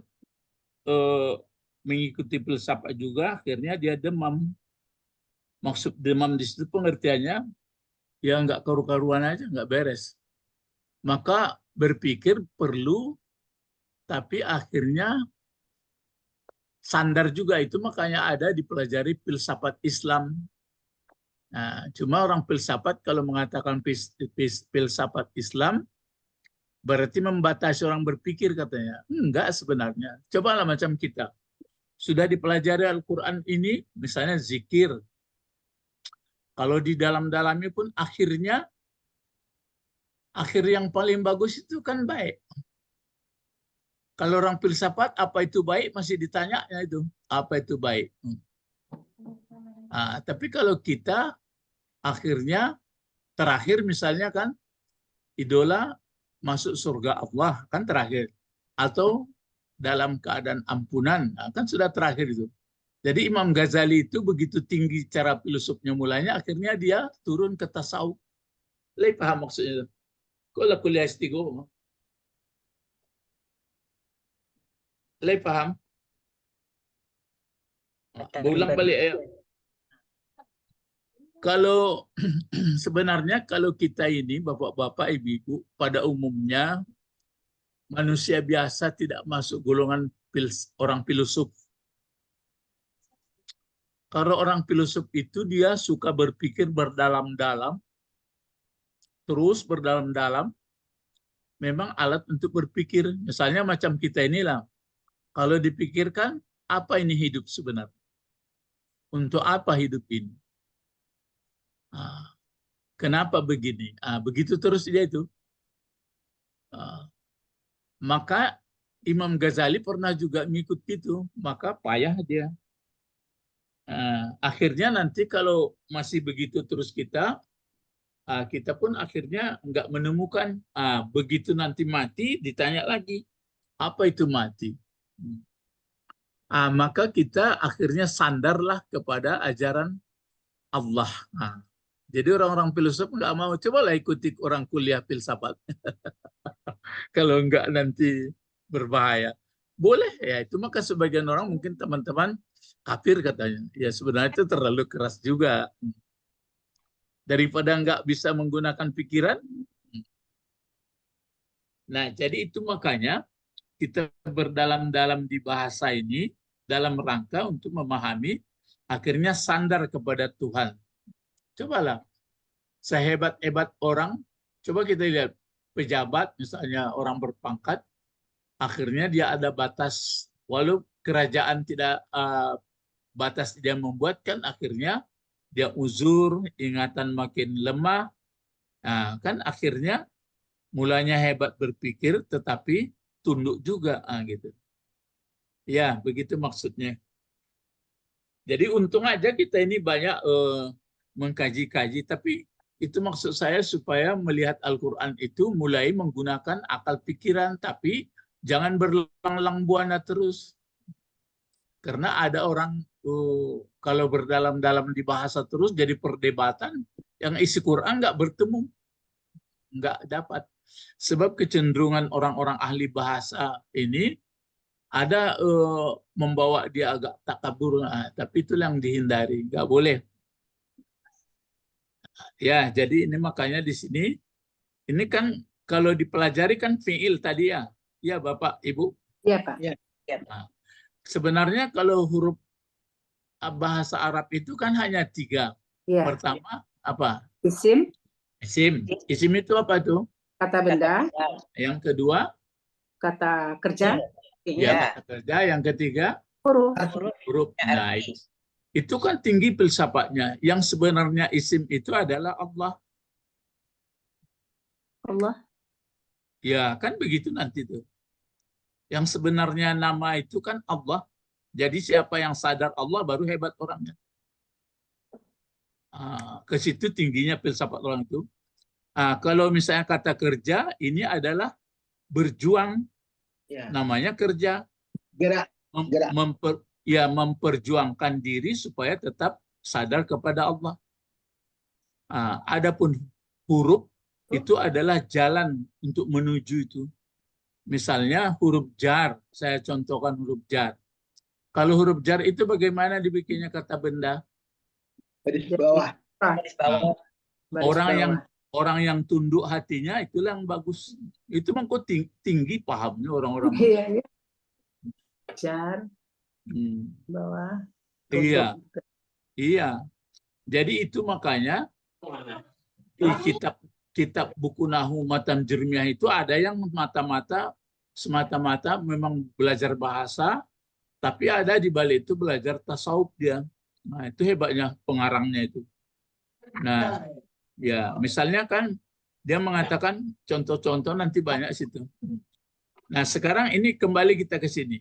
Speaker 1: mengikuti filsafat juga, akhirnya dia demam. Maksud demam di situ pengertiannya ya nggak karu-karuan aja, nggak beres. Maka berpikir perlu, tapi akhirnya sandar juga. Itu makanya ada dipelajari filsafat Islam. Nah, cuma orang filsafat kalau mengatakan filsafat Islam berarti membatasi orang berpikir katanya. Enggak sebenarnya. Cobalah macam kita. Sudah dipelajari Al-Quran ini, misalnya zikir. Kalau di dalam-dalamnya pun akhir yang paling bagus itu kan baik. Kalau orang filsafat apa itu baik masih ditanya itu. Apa itu baik? Tapi kalau kita akhirnya terakhir misalnya kan idola masuk surga Allah, kan terakhir. Atau dalam keadaan ampunan, nah, kan sudah terakhir itu. Jadi Imam Ghazali itu begitu tinggi cara filosofnya mulanya, akhirnya dia turun ke tasawuf. Lai paham maksudnya? Kok lah kuliah S3? Lai paham? Ulang balik ya. Kalau sebenarnya kalau kita ini bapak-bapak, ibu-ibu, pada umumnya manusia biasa tidak masuk golongan orang filosof. Kalau orang filosof itu dia suka berpikir berdalam-dalam, terus berdalam-dalam, memang alat untuk berpikir. Misalnya macam kita inilah, kalau dipikirkan, apa ini hidup sebenarnya? Untuk apa hidup ini? Kenapa begini? Begitu terus dia itu. Maka Imam Ghazali pernah juga ngikut gitu, maka payah dia. Akhirnya nanti kalau masih begitu terus kita pun akhirnya nggak menemukan. Begitu nanti mati, ditanya lagi, apa itu mati? Maka kita akhirnya sandarlah kepada ajaran Allah. Jadi orang-orang filsuf nggak mau, cobalah ikuti orang kuliah filsafat. Kalau nggak nanti berbahaya. Boleh ya, itu maka sebagian orang mungkin teman-teman kafir katanya. Ya sebenarnya itu terlalu keras juga. Daripada nggak bisa menggunakan pikiran. Nah, jadi itu makanya kita berdalam-dalam di bahasa ini dalam rangka untuk memahami, akhirnya sandar kepada Tuhan. Cobalah, sehebat-hebat orang, coba kita lihat pejabat, misalnya orang berpangkat, akhirnya dia ada batas, walau kerajaan tidak batas dia membuatkan, akhirnya dia uzur, ingatan makin lemah, kan akhirnya mulanya hebat berpikir, tetapi tunduk juga, gitu. Ya, begitu maksudnya. Jadi untung aja kita ini banyak mengkaji-kaji, tapi itu maksud saya supaya melihat Al-Quran itu mulai menggunakan akal pikiran, tapi jangan berlang-lang buana terus. Karena ada orang kalau berdalam-dalam di bahasa terus jadi perdebatan, yang isi Quran nggak bertemu, nggak dapat. Sebab kecenderungan orang-orang ahli bahasa ini ada membawa dia agak takabur, tapi itu yang dihindari, nggak boleh. Ya, jadi ini makanya di sini, ini kan kalau dipelajari kan fiil tadi ya, ya Bapak, Ibu.
Speaker 3: Iya Pak.
Speaker 5: Ya.
Speaker 1: Nah, sebenarnya kalau huruf bahasa Arab itu kan hanya 3.
Speaker 3: Iya.
Speaker 1: Pertama apa?
Speaker 3: Isim,
Speaker 1: Isim. Isim itu apa tuh?
Speaker 3: kata benda,
Speaker 1: Yang kedua?
Speaker 3: kata kerja,
Speaker 1: Ya, kata kerja. Yang ketiga?
Speaker 3: huruf.
Speaker 1: Huruf. Nah, itu kan tinggi filsafatnya. Yang sebenarnya isim itu adalah Allah.
Speaker 3: Allah.
Speaker 1: Ya, kan begitu nanti tuh. Yang sebenarnya nama itu kan Allah. Jadi siapa yang sadar Allah baru hebat orangnya. Ke situ tingginya filsafat orang itu. Kalau misalnya kata kerja, ini adalah berjuang.
Speaker 5: Ya.
Speaker 1: Namanya kerja.
Speaker 5: Gerak.
Speaker 1: Memperjuangkan diri supaya tetap sadar kepada Allah. Adapun huruf itu adalah jalan untuk menuju itu. Misalnya huruf jar, saya contohkan huruf jar. Kalau huruf jar itu bagaimana dibikinnya kata benda?
Speaker 5: Garis bawah.
Speaker 1: Orang yang tunduk hatinya itulah yang bagus. Itu memang tinggi pahamnya orang-orang.
Speaker 3: Iya. Jar, bawah.
Speaker 1: Iya. Jadi itu makanya di kitab buku Nahu Matan Jermiah itu ada yang semata-mata memang belajar bahasa, tapi ada di balik itu belajar tasawuf dia. Nah, itu hebatnya pengarangnya itu. Nah, ya misalnya kan dia mengatakan contoh-contoh nanti banyak situ. Nah, sekarang ini kembali kita ke sini.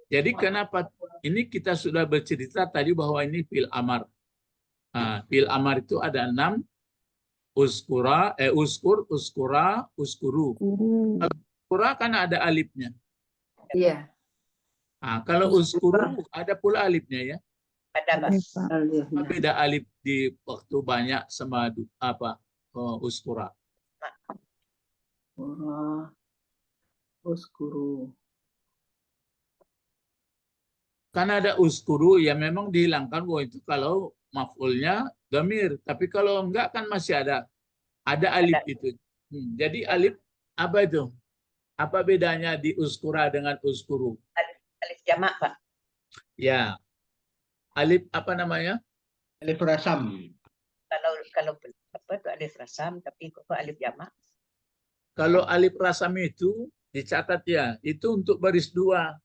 Speaker 1: Jadi kenapa ini kita sudah bercerita tadi bahwa ini fi'il amar. Fi'il amar itu ada 6 Uskura, uskur, uskura, uskuru.
Speaker 4: Guru.
Speaker 1: Uskura kan ada alifnya.
Speaker 3: Iya.
Speaker 1: Nah, kalau uskuru ada pula alifnya ya.
Speaker 6: Ada, Pak.
Speaker 4: Iya, Pak.
Speaker 1: Apa
Speaker 3: Alifnya.
Speaker 1: beda alif di waktu banyak sama uskura?
Speaker 3: Uskura. Uskuru.
Speaker 1: Kan ada uskuru ya memang dihilangkan bahwa itu kalau maf'ulnya dhamir. Tapi kalau enggak kan masih ada alif itu. Jadi alif apa itu? Apa bedanya di uskura dengan uskuru?
Speaker 6: Alif jamak, Pak.
Speaker 1: Ya. Alif apa namanya?
Speaker 5: Alif rasam.
Speaker 6: Kalau apa itu alif rasam, tapi kok alif jamak?
Speaker 1: Kalau alif rasam itu dicatat ya, itu untuk baris 2.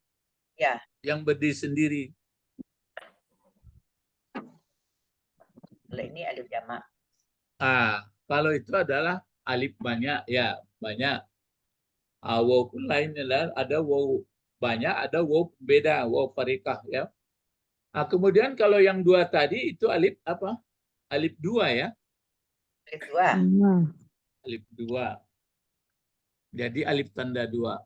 Speaker 6: Ya.
Speaker 1: Yang berdiri sendiri.
Speaker 6: Kalau ini alif jamak.
Speaker 1: Kalau itu adalah alif banyak ya, banyak. Waw pun lainnya ada waw banyak, ada waw beda, waw farikah ya. Kemudian kalau yang 2 tadi itu alif apa? Alif 2 ya.
Speaker 6: Alif 2.
Speaker 1: Alif 2. Jadi alif tanda 2.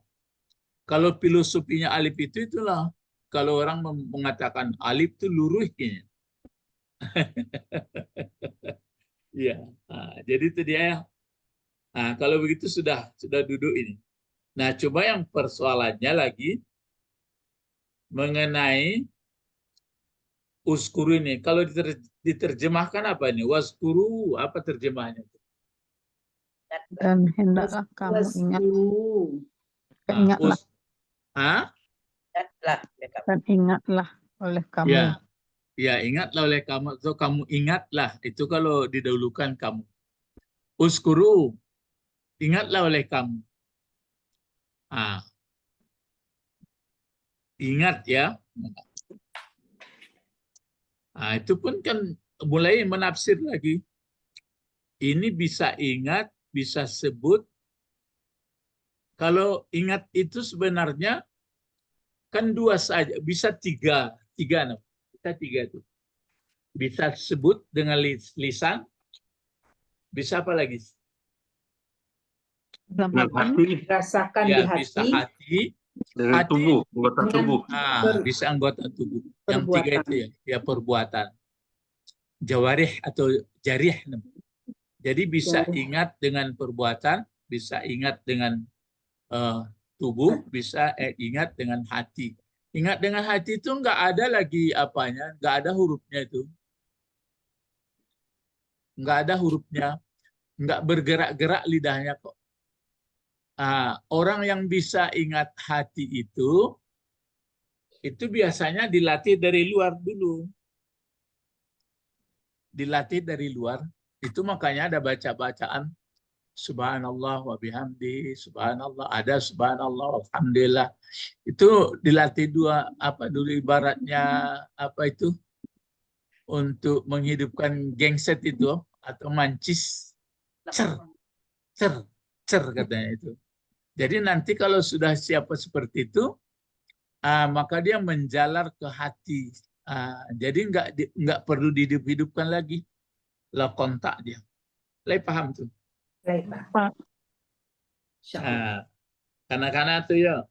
Speaker 1: Kalau filosofinya alif itu itulah. Kalau orang mengatakan alif itu lurus kayaknya. Iya. Jadi itu dia. Kalau begitu sudah duduk ini. Nah, coba yang persoalannya lagi mengenai uskuru ini. Kalau diterjemahkan apa ini? Waskuru, apa terjemahnya?
Speaker 4: Dan hendaklah kamu ingat. Ingatlah. Dan ingatlah oleh kamu.
Speaker 1: Ya, ingatlah oleh kamu. Atau kamu ingatlah. Itu kalau didahulukan kamu. Uskuru, ingatlah oleh kamu. Ingat ya. Itu pun kan mulai menafsir lagi. Ini bisa ingat, bisa sebut. Kalau ingat itu sebenarnya kan 2 saja, bisa 3. Bisa 3 itu. Bisa sebut dengan lisan, bisa apa lagi?
Speaker 2: Dengan hati,
Speaker 3: Rasakan
Speaker 1: Ya,
Speaker 3: di hati.
Speaker 1: bisa hati.
Speaker 2: dengan tubuh, anggota tubuh.
Speaker 1: Bisa anggota tubuh. Yang 3 itu ya perbuatan. Jawarih atau jarih. Jadi bisa ingat dengan perbuatan, bisa ingat dengan tubuh, bisa ingat dengan hati. Ingat dengan hati itu nggak ada lagi apanya, nggak ada hurufnya itu. Nggak ada hurufnya, nggak bergerak-gerak lidahnya kok. Orang yang bisa ingat hati itu biasanya dilatih dari luar dulu. Dilatih dari luar, itu makanya ada baca-bacaan subhanallah wa bihamdi, subhanallah, ada subhanallah, alhamdulillah. Itu dilatih dulu ibaratnya apa itu? Untuk menghidupkan gengset itu atau mancis, cer katanya itu. Jadi nanti kalau sudah siapa seperti itu, maka dia menjalar ke hati. Jadi nggak perlu dihidup-hidupkan lagi. Lah kontak dia. Lai paham tuh.
Speaker 4: Pak.
Speaker 1: Kanak-kanak tuh ya.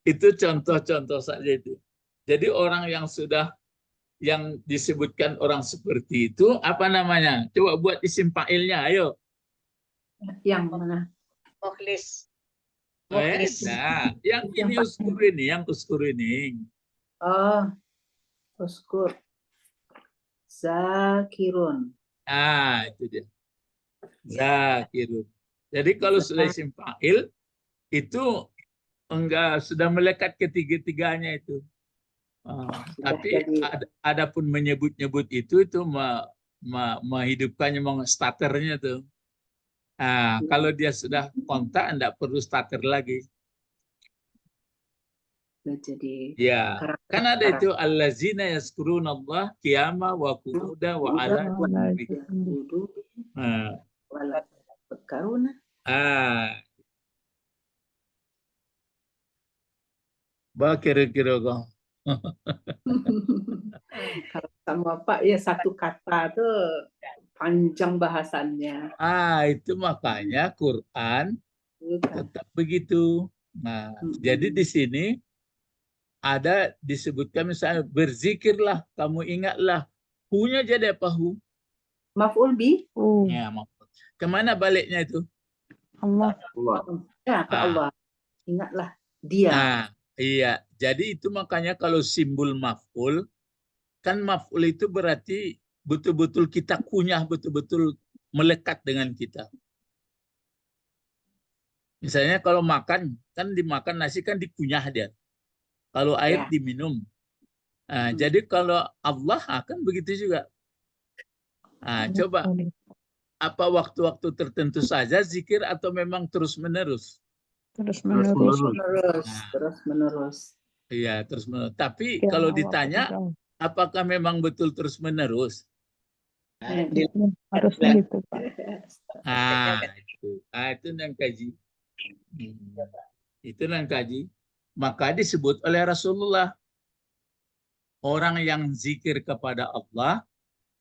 Speaker 1: Itu contoh-contoh saja itu. Jadi orang yang disebutkan orang seperti itu, apa namanya? Coba buat isim fa'ilnya, ayo.
Speaker 3: Yang mana?
Speaker 6: Mukhlis.
Speaker 1: Nah, yang ini uskur ini,
Speaker 3: Uskur. Zakirun.
Speaker 1: Itu dia. Zakirun. Jadi kalau sudah isim fa'il, itu sudah melekat ketiga-tiganya itu. Tapi adapun menyebut-nyebut itu menghidupkannya, starternya tuh. Kalau dia sudah kontak, tidak perlu starter lagi.
Speaker 3: Jadi
Speaker 1: ya, kan ada itu allazina yazkuruna Allah qiyama wa qu'uda wa ala junubihim. Ba kira-kira kok.
Speaker 3: Kalau sama Pak ya satu kata tuh panjang bahasannya.
Speaker 1: Itu makanya Quran tetap begitu. Nah, jadi di sini ada disebutkan misalnya berzikirlah, kamu ingatlah. Hu-nya jadi apa hu?
Speaker 3: Maf'ul bi
Speaker 1: Ya, maaf. Kemana baliknya itu?
Speaker 4: Allah.
Speaker 3: ya ke Allah. Ingatlah dia.
Speaker 1: Iya. Jadi itu makanya kalau simbol maf'ul, kan maf'ul itu berarti betul-betul kita kunyah, betul-betul melekat dengan kita. Misalnya kalau makan, kan dimakan nasi kan dikunyah dia. Kalau air
Speaker 3: Ya.
Speaker 1: diminum. Jadi kalau Allah akan begitu juga. Coba apa waktu-waktu tertentu saja zikir atau memang terus-menerus?
Speaker 4: Terus
Speaker 2: Terus
Speaker 4: menerus.
Speaker 2: menerus.
Speaker 3: Terus menerus.
Speaker 1: Iya, terus-menerus. Tapi
Speaker 4: Kiamat
Speaker 1: kalau
Speaker 4: waktu
Speaker 1: ditanya,
Speaker 4: jauh.
Speaker 1: apakah memang betul terus-menerus?
Speaker 4: Harusnya gitu, Pak.
Speaker 1: Itu yang kaji. Itu yang kaji. Maka disebut oleh Rasulullah, orang yang zikir kepada Allah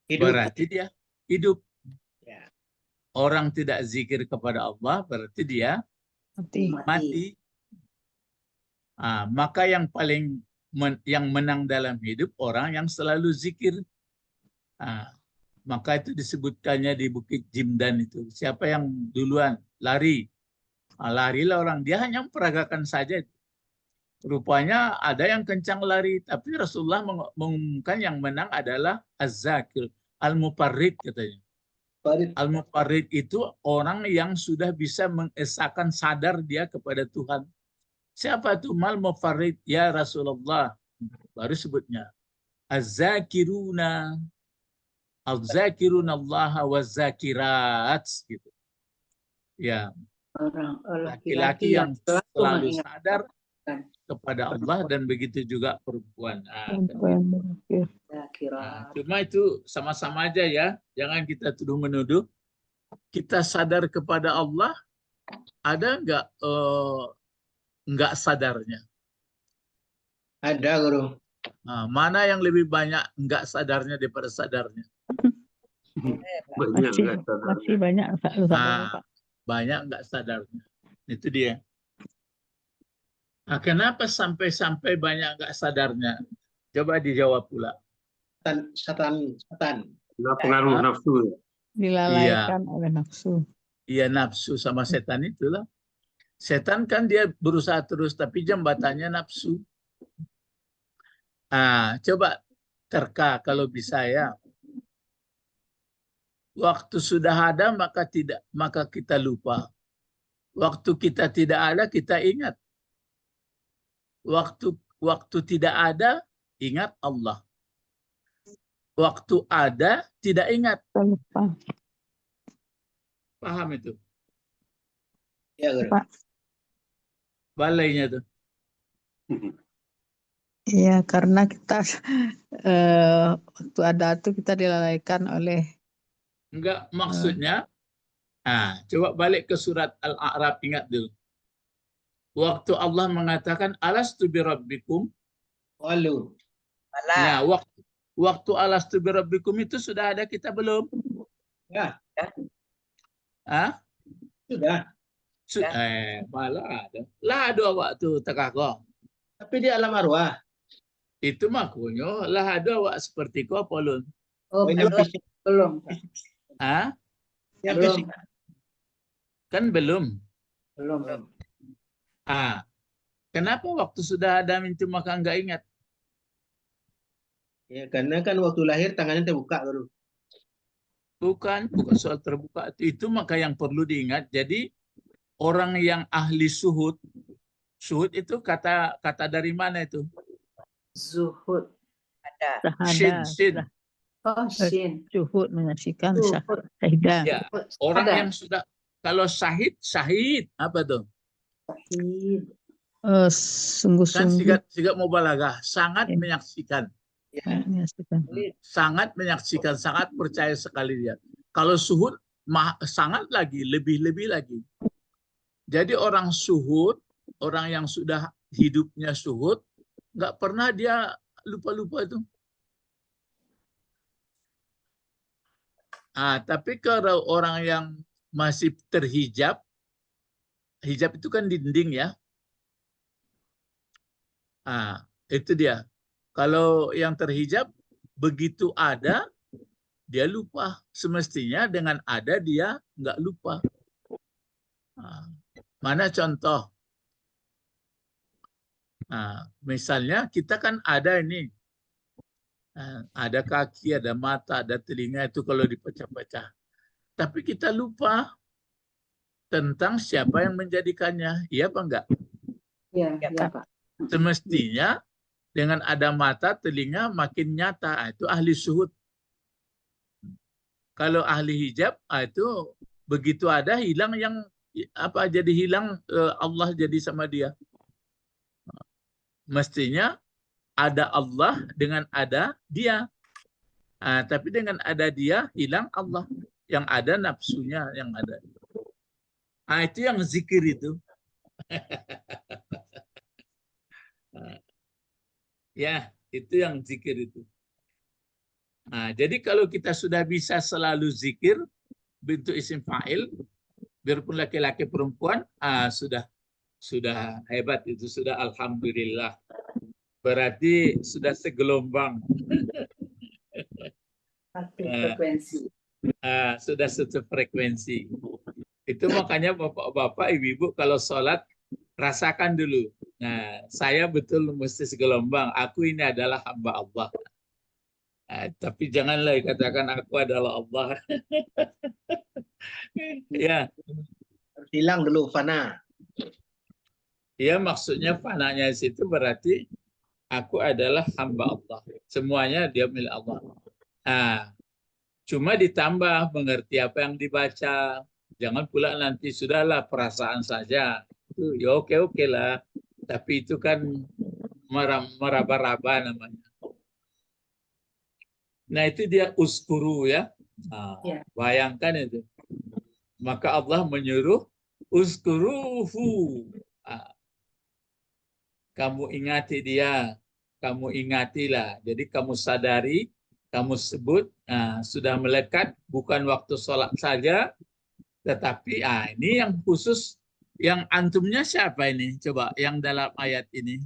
Speaker 1: berarti dia hidup.
Speaker 5: Ya.
Speaker 1: Orang tidak zikir kepada Allah berarti dia mati. Maka yang paling yang menang dalam hidup orang yang selalu zikir. Maka itu disebutkannya di Bukit Jimdan itu. Siapa yang duluan lari? Larilah orang. Dia hanya memperagakan saja. Rupanya ada yang kencang lari. Tapi Rasulullah mengumumkan yang menang adalah Az-Zakir. Al-Muparrid katanya. Al-Muparrid itu orang yang sudah bisa mengesahkan sadar dia kepada Tuhan. Siapa itu Mal-Muparrid? Ya Rasulullah. Baru sebutnya. Az-Zakiruna. Al-Zakiruna wa zakirat. Gitu. Ya. Laki-laki yang selalu sadar kepada Allah dan begitu juga perempuan. Cuma itu sama-sama aja ya. Jangan kita tuduh menuduh. Kita sadar kepada Allah, ada nggak sadarnya?
Speaker 5: Ada, Guru.
Speaker 1: Mana yang lebih banyak nggak sadarnya daripada sadarnya?
Speaker 4: Masih banyak nggak sadar, Pak.
Speaker 1: Banyak nggak sadarnya. Itu dia. Kenapa sampai banyak nggak sadarnya? Coba dijawab pula.
Speaker 5: Setan.
Speaker 2: Pengaruh nafsu.
Speaker 4: Dilalaikan oleh nafsu.
Speaker 1: Iya, nafsu sama setan itulah. Setan kan dia berusaha terus, tapi jembatannya nafsu. Coba terka kalau bisa ya. Waktu sudah ada maka kita lupa. Waktu kita tidak ada kita ingat. Waktu tidak ada ingat Allah. Waktu ada tidak ingat.
Speaker 4: Lupa.
Speaker 1: Paham itu?
Speaker 5: Ya, Guru.
Speaker 4: Pak.
Speaker 1: Balainya tuh.
Speaker 4: Iya, karena kita waktu ada tuh kita dilalaikan oleh.
Speaker 1: Enggak, maksudnya. Coba balik ke surat Al-A'raf, ingat dulu. Waktu Allah mengatakan alastu birabbikum.
Speaker 5: Walu.
Speaker 1: Ya, waktu alastu birabbikum itu sudah ada kita belum?
Speaker 5: Ya.
Speaker 1: Sudah. Malah ada. Lah ada waktu tekakok.
Speaker 5: Tapi di alam arwah.
Speaker 1: Itu makanya lah ada awak seperti kau polun.
Speaker 3: Belum.
Speaker 5: Belum.
Speaker 1: Kan belum.
Speaker 3: Belum.
Speaker 1: Kenapa waktu sudah ada itu maka enggak ingat?
Speaker 5: Ya, karena kan waktu lahir tangannya terbuka, Guru.
Speaker 1: Bukan soal terbuka. Itu maka yang perlu diingat. Jadi orang yang ahli suhud itu kata dari mana itu?
Speaker 3: Zuhud.
Speaker 1: Shin.
Speaker 3: Oh, shin.
Speaker 4: Zuhud menyaksikan
Speaker 3: Zuhud.
Speaker 4: syahidah.
Speaker 1: Ya, orang yang sudah, kalau syahid apa tuh?
Speaker 3: Syahid.
Speaker 1: Kan
Speaker 4: Sungguh-sungguh
Speaker 1: sigat mubalagah, sangat menyaksikan.
Speaker 4: menyaksikan.
Speaker 1: Sangat menyaksikan, sangat percaya sekali dia. Kalau suhud sangat lagi, lebih lagi. Jadi orang suhud, orang yang sudah hidupnya suhud, nggak pernah dia lupa-lupa itu. Tapi kalau orang yang masih terhijab, hijab itu kan dinding ya. Itu dia. Kalau yang terhijab, begitu ada, dia lupa. Semestinya dengan ada dia nggak lupa. Mana contoh? Misalnya kita kan ada ini. Ada kaki, ada mata, ada telinga itu kalau dipecah-pecah. Tapi kita lupa tentang siapa yang menjadikannya. Iya apa enggak?
Speaker 3: Ya, ya Pak.
Speaker 1: Semestinya dengan ada mata, telinga makin nyata. Itu ahli syuhud. Kalau ahli hijab, itu begitu ada hilang yang apa jadi hilang, Allah jadi sama dia. Mestinya ada Allah dengan ada dia. Tapi dengan ada dia hilang Allah. Yang ada nafsunya yang ada. Itu yang zikir itu. Ya, itu yang zikir itu. Jadi kalau kita sudah bisa selalu zikir, bentuk isim fa'il, biarpun laki-laki perempuan, sudah hebat itu, sudah alhamdulillah. Berarti sudah segelombang.
Speaker 3: Satu frekuensi.
Speaker 1: Sudah satu frekuensi. Itu makanya bapak-bapak, ibu-ibu kalau sholat rasakan dulu. Nah, saya betul mesti segelombang. Aku ini adalah hamba Allah. Tapi janganlah katakan aku adalah Allah. Ya.
Speaker 5: Harus hilang dulu fana.
Speaker 1: Ya, maksudnya fananya situ berarti aku adalah hamba Allah. Semuanya dia milik Allah. Cuma ditambah mengerti apa yang dibaca. Jangan pula nanti sudahlah perasaan saja. Itu ya oke lah. Tapi itu kan meraba-raba namanya. Nah itu dia uskuru ya. Bayangkan itu. Maka Allah menyuruh uskuruhu. Kamu ingati dia. Kamu ingatilah. Jadi kamu sadari, kamu sebut, sudah melekat, bukan waktu sholat saja, tetapi ini yang khusus, yang antumnya siapa ini? Coba, yang dalam ayat ini.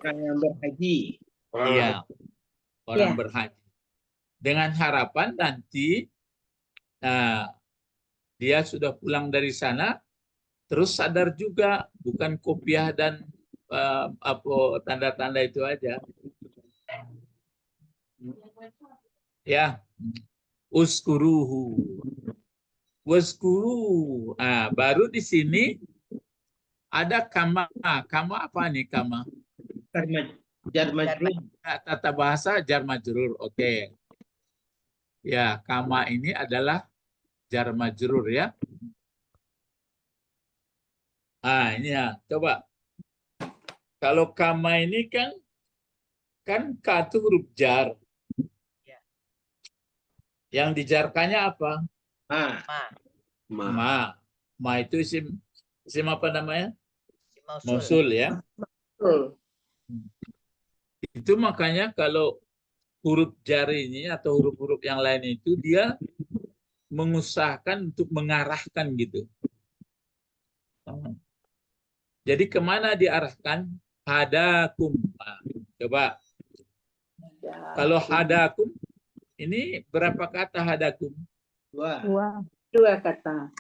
Speaker 5: Orang yang berhaji.
Speaker 1: Iya, orang berhaji. Dengan harapan nanti dia sudah pulang dari sana, terus sadar juga, bukan kopiah dan tanda-tanda itu aja. Ya, uskuruhu. Waskuru. Baru di sini ada kama. Kama apa nih kama?
Speaker 5: Jar majrur.
Speaker 1: Tata bahasa jar majrur. Oke. Ya, kama ini adalah jar majrur ya. Ini ya, coba. Kalau kama ini kan ka itu huruf jar. Yang dijarkannya apa? Ma itu isim apa namanya? Mausul ya. Itu makanya kalau huruf jar ini atau huruf-huruf yang lain itu dia mengusahakan untuk mengarahkan gitu. Jadi kemana diarahkan? Hadakum. Coba. Kalau hadakum, ini berapa kata hadakum?
Speaker 3: Dua kata.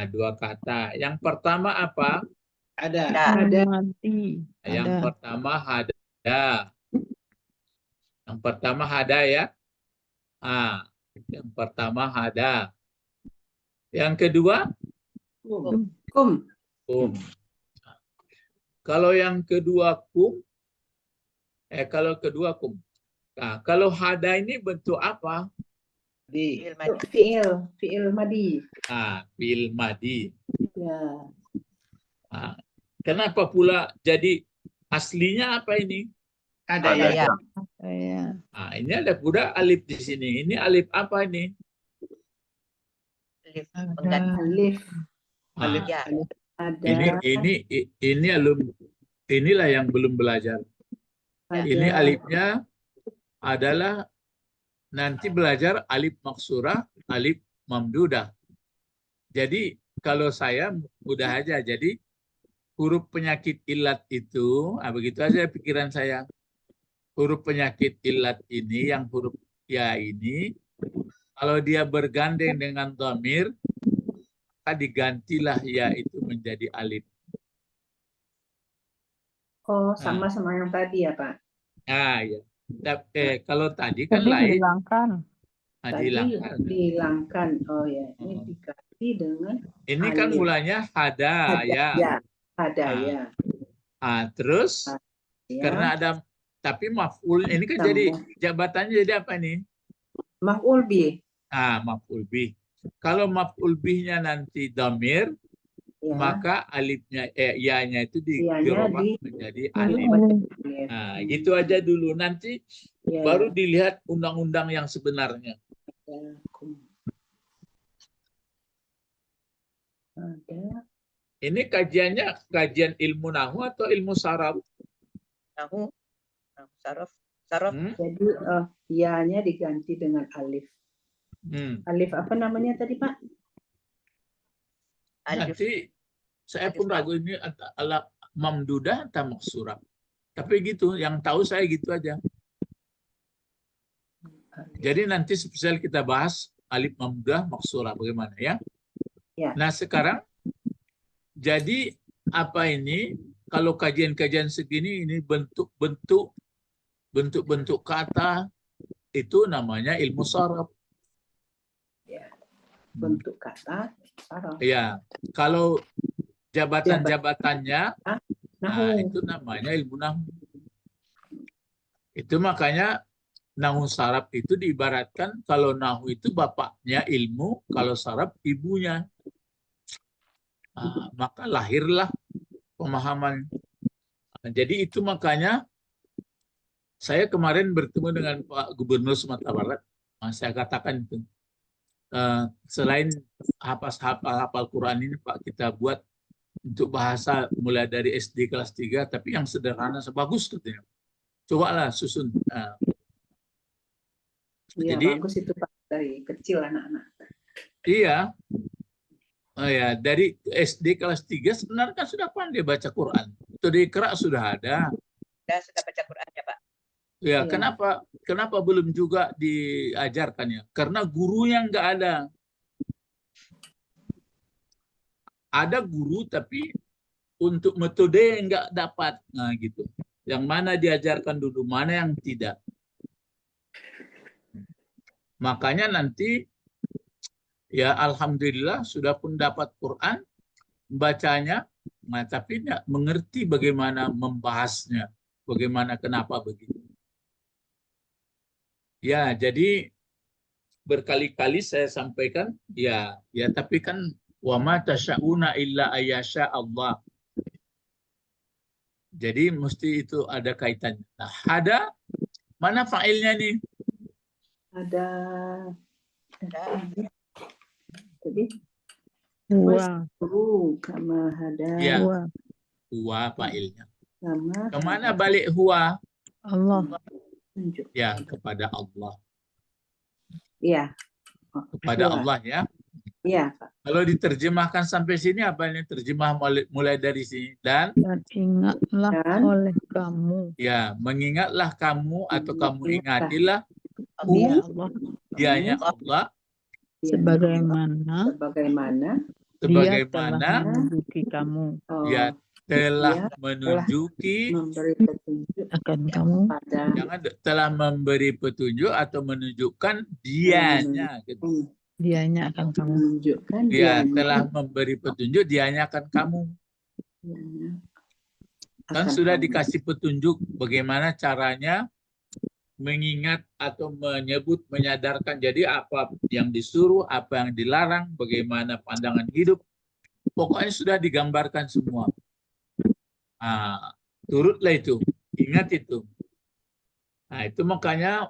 Speaker 1: Dua kata. Yang pertama apa?
Speaker 5: Ada.
Speaker 1: Yang pertama hada. Yang pertama hada ya. Yang pertama hada. Yang kedua?
Speaker 3: Kum.
Speaker 1: Kalau yang kedua kum. Kalau kedua kum. Nah, kalau hada ini bentuk apa?
Speaker 3: Fi'il madi.
Speaker 1: Fi'il madi.
Speaker 3: Ya.
Speaker 1: Kenapa pula jadi aslinya apa ini?
Speaker 5: Ada ya.
Speaker 1: Ini ada pula alif di sini. Ini alif apa ini?
Speaker 3: Alif.
Speaker 6: Ya.
Speaker 3: Ada.
Speaker 1: Ini inilah yang belum belajar. Ini
Speaker 3: Ada.
Speaker 1: alifnya adalah nanti belajar alif maksurah, alif mamdudah. Jadi kalau saya mudah aja. Jadi huruf penyakit ilat itu, begitu aja pikiran saya. Huruf penyakit ilat ini, yang huruf ya ini, kalau dia bergandeng dengan dhamir, maka digantilah ya itu menjadi alif.
Speaker 3: Oh, sama yang tadi ya, Pak?
Speaker 1: Ah, ya. Kalau tadi kan
Speaker 4: Tadi
Speaker 1: lain.
Speaker 4: dihilangkan.
Speaker 3: Tadi
Speaker 1: Dihilangkan.
Speaker 3: dihilangkan. Oh ya, ini diganti dengan
Speaker 1: Ini kan
Speaker 3: alif.
Speaker 1: mulanya hada ya.
Speaker 3: Ya, ada ya.
Speaker 1: Terus
Speaker 3: Ya.
Speaker 1: karena ada, tapi maf'ul ini kan jadi jabatannya jadi apa nih?
Speaker 3: Maf'ul bih.
Speaker 1: Maf'ul bih. Kalau maf'ul bihnya nanti dhamir,
Speaker 3: Ya.
Speaker 1: maka alifnya ya-nya itu
Speaker 3: Iya-nya
Speaker 1: dirubah
Speaker 3: di-
Speaker 1: menjadi
Speaker 3: Alif.
Speaker 1: alif.
Speaker 3: Ya.
Speaker 1: Gitu aja dulu. Nanti
Speaker 3: Ya.
Speaker 1: baru dilihat undang-undang yang sebenarnya.
Speaker 3: Ya. Ada.
Speaker 1: Ini kajiannya kajian ilmu nahwu atau ilmu saraf?
Speaker 6: Nahu, saraf, saraf.
Speaker 3: Jadi ya-nya diganti dengan alif. Alif apa namanya tadi, Pak?
Speaker 6: Alif.
Speaker 1: Nanti saya pun ragu ini ala mamdudah atau maksurah. Tapi gitu, yang tahu saya gitu aja. Jadi nanti spesial kita bahas alif mamdudah maksurah bagaimana ya?
Speaker 3: Ya.
Speaker 1: Nah sekarang jadi apa ini? Kalau kajian-kajian segini ini bentuk-bentuk kata itu namanya ilmu saraf.
Speaker 3: Ya. Bentuk kata saraf.
Speaker 1: Ya, kalau jabatan-jabatannya, itu namanya ilmu nahwu. Itu makanya nahwu saraf itu diibaratkan kalau nahwu itu bapaknya ilmu, kalau saraf ibunya. Maka lahirlah pemahaman. Jadi itu makanya saya kemarin bertemu dengan Pak Gubernur Sumatera Barat. Saya katakan itu. Selain hafal Quran ini Pak, kita buat untuk bahasa mulai dari SD kelas 3, tapi yang sederhana sebagus katanya. Cobalah susun.
Speaker 3: Iya,
Speaker 1: Jadi
Speaker 3: bagus itu Pak, dari kecil anak-anak.
Speaker 1: iya. Ya, dari SD kelas 3 sebenarnya kan sudah pandai baca Quran. Itu di Iqra sudah ada.
Speaker 6: Sudah baca Quran ya, Pak?
Speaker 1: Ya,
Speaker 3: Iya.
Speaker 1: kenapa belum juga diajarkan ya? Karena gurunya nggak ada. Ada guru tapi untuk metode nggak dapat. Nah, gitu. Yang mana diajarkan dulu, mana yang tidak. Makanya nanti ya alhamdulillah sudah pun dapat Quran, bacanya, tapi tidak mengerti bagaimana membahasnya, bagaimana kenapa begitu. Ya, jadi berkali-kali saya sampaikan, ya tapi kan wa ma tasyauna illa ayyasha Allah. Jadi mesti itu ada kaitannya. Nah, ada mana fa'ilnya nih?
Speaker 3: Ada. Jadi
Speaker 4: Wah.
Speaker 3: guru kama hada.
Speaker 1: Ya,
Speaker 4: Wah.
Speaker 1: huwa fa'ilnya.
Speaker 3: Sama
Speaker 1: Kemana balik huwa?
Speaker 4: Allah.
Speaker 3: tunjuk.
Speaker 1: Ya, kepada Allah.
Speaker 3: Iya.
Speaker 1: Kepada
Speaker 3: Huwa.
Speaker 1: Allah ya.
Speaker 3: Iya, Pak.
Speaker 1: Kalau diterjemahkan sampai sini apa ini? Terjemah mulai dari sini. Dan
Speaker 4: Dan ingatlah
Speaker 3: Dan
Speaker 4: oleh kamu.
Speaker 1: ya, mengingatlah kamu atau kamu
Speaker 3: Ingatlah.
Speaker 1: ingatilah
Speaker 4: Ya Allah.
Speaker 1: dianya Allah
Speaker 4: Sebagaimana
Speaker 3: sebagaimana
Speaker 4: dia telah
Speaker 1: sebagaimana
Speaker 4: menunjuki kamu
Speaker 1: dia telah
Speaker 3: Dia
Speaker 1: menunjuki,
Speaker 3: memberi petunjuk
Speaker 4: akan kamu
Speaker 3: pada
Speaker 1: jangan telah memberi petunjuk atau menunjukkan dianya gitu.
Speaker 4: dianya akan kamu.
Speaker 3: menunjukkan
Speaker 1: Dia
Speaker 3: dianya.
Speaker 1: telah memberi petunjuk, dianya akan kamu.
Speaker 3: Dianya
Speaker 1: Kan
Speaker 3: akan
Speaker 1: sudah
Speaker 3: kamu.
Speaker 1: dikasih petunjuk bagaimana caranya mengingat atau menyebut, menyadarkan. Jadi apa yang disuruh, apa yang dilarang, bagaimana pandangan hidup. Pokoknya sudah digambarkan semua. Turutlah itu, ingat itu. Nah, itu makanya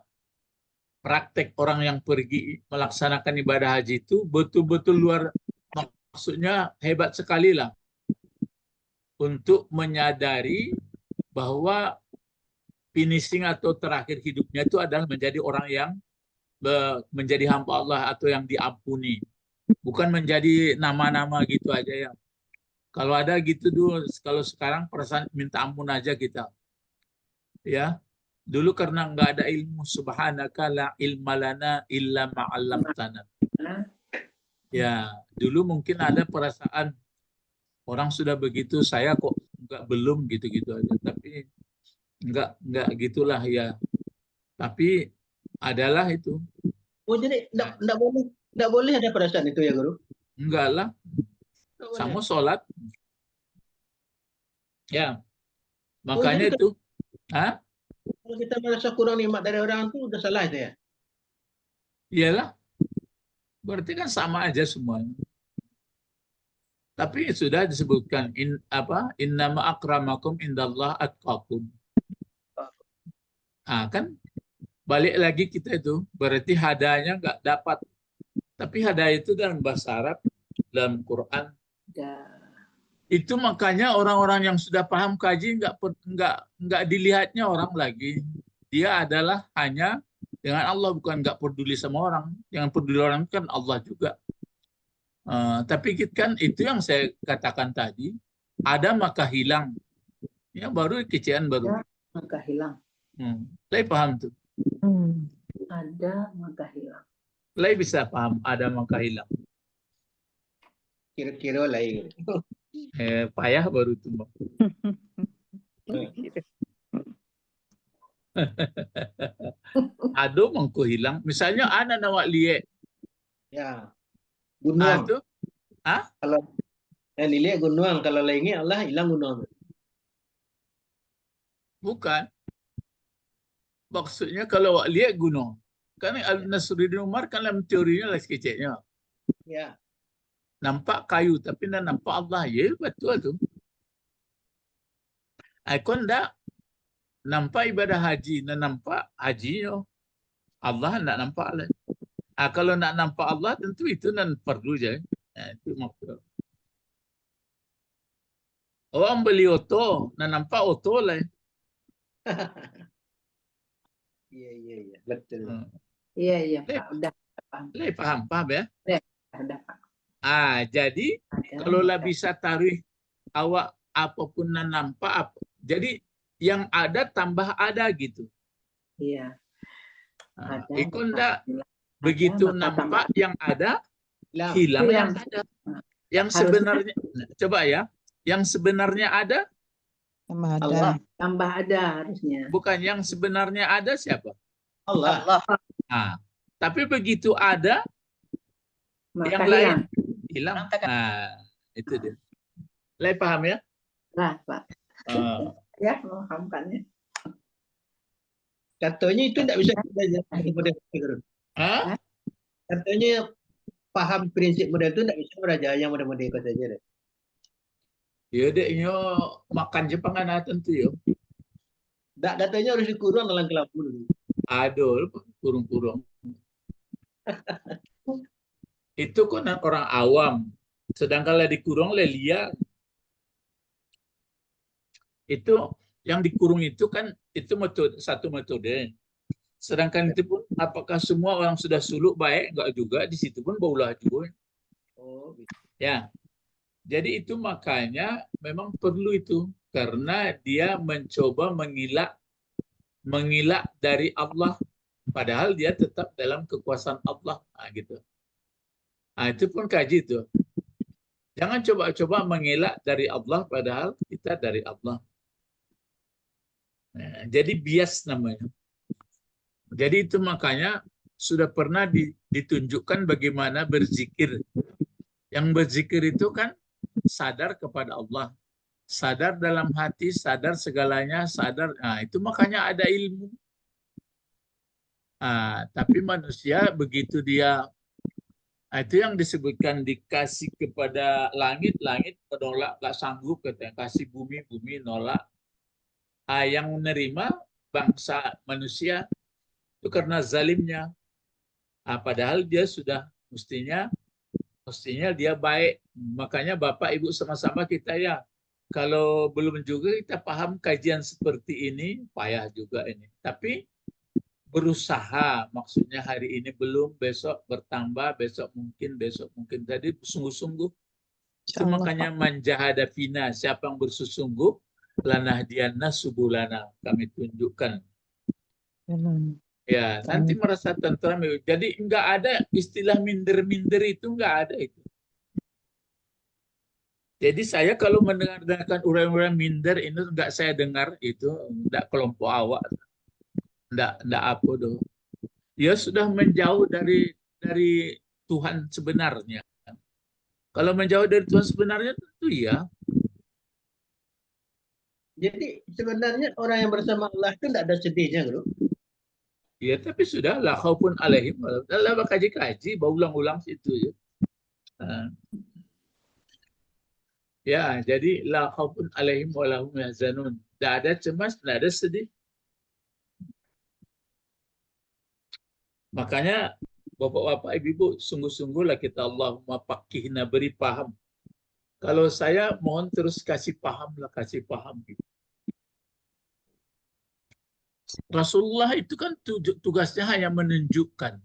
Speaker 1: praktek orang yang pergi melaksanakan ibadah haji itu betul-betul luar, maksudnya hebat sekali lah. Untuk menyadari bahwa finishing atau terakhir hidupnya itu adalah menjadi orang yang menjadi hamba Allah atau yang diampuni. Bukan menjadi nama-nama gitu aja ya. Kalau ada gitu dulu, kalau sekarang perasaan minta ampun aja kita. Ya. Dulu karena nggak ada ilmu, subhanaka la ilma lana illa ma'allamtana. Ya, dulu mungkin ada perasaan orang sudah begitu, saya kok nggak belum gitu-gitu aja. Tapi nggak gitulah ya. Tapi adalah itu.
Speaker 5: Oh, jadi enggak boleh ada perasaan itu ya, Guru?
Speaker 1: Enggak lah.
Speaker 5: Nggak boleh.
Speaker 1: Sama sholat. Ya,
Speaker 5: Oh,
Speaker 1: makanya
Speaker 5: jadi
Speaker 1: itu. Hah?
Speaker 5: kalau kita merasa kurang nikmat dari orang itu udah salah itu ya?
Speaker 1: Iyalah. Berarti kan sama aja semuanya. Tapi sudah disebutkan innama akramakum indallah atqakum. Ah, kan balik lagi kita itu berarti hadanya nggak dapat. Tapi hadaya itu dalam bahasa Arab, dalam Quran. Itu makanya orang-orang yang sudah paham kaji nggak dilihatnya orang lagi. Dia adalah hanya dengan Allah, bukan nggak peduli sama orang. Yang peduli orang kan Allah juga. Tapi kan itu yang saya katakan tadi, ada maka hilang. Ya baru kecian baru.
Speaker 3: Maka hilang.
Speaker 1: Saya paham tuh.
Speaker 3: Ada maka hilang.
Speaker 1: Saya bisa paham ada maka hilang.
Speaker 5: Kira-kira lain.
Speaker 1: Payah baru tuh. Ado mengko hilang. Misalnya anak nawak liek.
Speaker 5: Ya. Gunung.
Speaker 1: Itu
Speaker 5: Kalau lihat gunung, kalau lainnya Allah hilang gunung.
Speaker 1: bukan. Maksudnya kalau awak lihat gunung. Kan Al-Nasruddin Umar kan dalam teorinya lah sekecilnya.
Speaker 5: Ya.
Speaker 1: Nampak kayu tapi nak nampak Allah. Ya betul tu. Ikon dah nampak ibadah haji, nak nampak hajinya. Allah nak nampak lah. Kalau nak nampak Allah tentu itu nan perlu je. Itu maksud. Orang beli oto, nak nampak oto lah.
Speaker 5: Iya. Betul.
Speaker 3: Iya Pak, udah paham.
Speaker 1: Paham ya?
Speaker 3: Ada Pak.
Speaker 1: Jadi kalau lah bisa taruh awak apapun nan nampak apa. Jadi yang ada tambah ada gitu.
Speaker 3: Iya.
Speaker 1: Ikon dah begitu nampak yang ada hilang yang ada. Yang sebenarnya coba ya, yang sebenarnya ada
Speaker 5: Allah.
Speaker 3: Tambah ada harusnya.
Speaker 1: bukan yang sebenarnya ada siapa?
Speaker 5: Allah.
Speaker 1: Tapi begitu ada
Speaker 3: Maka
Speaker 1: yang
Speaker 3: hilang.
Speaker 1: lain hilang. Itu dia. Lai paham ya?
Speaker 3: Lah Pak. Ya, memahamkannya.
Speaker 5: Katanya itu tidak bisa belajar model itu, Guru. Katanya paham prinsip model itu tidak bisa belajar yang model-model itu saja deh.
Speaker 1: Ya deknya makan Jepang kan tentu yo.
Speaker 5: Tak, katanya harus dikurang dalam kelabu dulu.
Speaker 1: Adol kurung-kurung. Itu kan orang awam. Sedangkan lah dikurung lah liar. Itu yang dikurung itu kan itu satu metode. Sedangkan itu pun apakah semua orang sudah suluk baik? Enggak juga, di situ pun baulah juga.
Speaker 5: Oh, gitu.
Speaker 1: Ya. Jadi itu makanya memang perlu itu karena dia mencoba mengelak dari Allah padahal dia tetap dalam kekuasaan Allah. Gitu. Itu pun kaji itu. Jangan coba-coba mengelak dari Allah padahal kita dari Allah. Jadi bias namanya. Jadi itu makanya sudah pernah ditunjukkan bagaimana berzikir. Yang berzikir itu kan sadar kepada Allah. Sadar dalam hati, sadar segalanya, sadar. Itu makanya ada ilmu. Tapi manusia begitu dia, itu yang disebutkan dikasih kepada langit, langit menolak, gak sanggup katanya. Kasih bumi, bumi nolak. Yang menerima bangsa manusia itu karena zalimnya. Padahal dia sudah mestinya dia baik. Makanya Bapak Ibu sama-sama kita ya kalau belum juga kita paham kajian seperti ini, payah juga ini. Tapi berusaha, maksudnya hari ini belum, besok bertambah, besok mungkin. Jadi sungguh-sungguh. Itu
Speaker 4: Insyaallah,
Speaker 1: makanya
Speaker 4: Pak.
Speaker 1: manjahada fina, siapa yang bersungguh, lanahdianna subulana, kami tunjukkan.
Speaker 4: Jalan.
Speaker 1: Ya, nanti merasa tentram. Jadi enggak ada istilah minder-minder itu, enggak ada itu. Jadi saya kalau mendengarkan uraian-uraian minder ini enggak saya dengar itu, enggak kelompok awak, enggak apa doh. Dia sudah menjauh dari Tuhan sebenarnya. Kalau menjauh dari Tuhan sebenarnya tentu ya.
Speaker 5: Jadi sebenarnya orang yang bersama Allah itu tidak ada sedihnya, Guru.
Speaker 1: Ya, tapi sudah la khaufun alaihim. Lah kaji-kaji, berulang-ulang situ ya. Nah. Ya, jadi la khaufun alaihim wa lahum yahzanun. Tidak ada cemas, tidak ada sedih. Makanya Bapak-bapak, Ibu-ibu, sungguh-sungguhlah kita Allahumma faqihna, beri paham. Kalau saya mohon terus kasih paham lah, kasih paham. Rasulullah itu kan tugasnya hanya menunjukkan,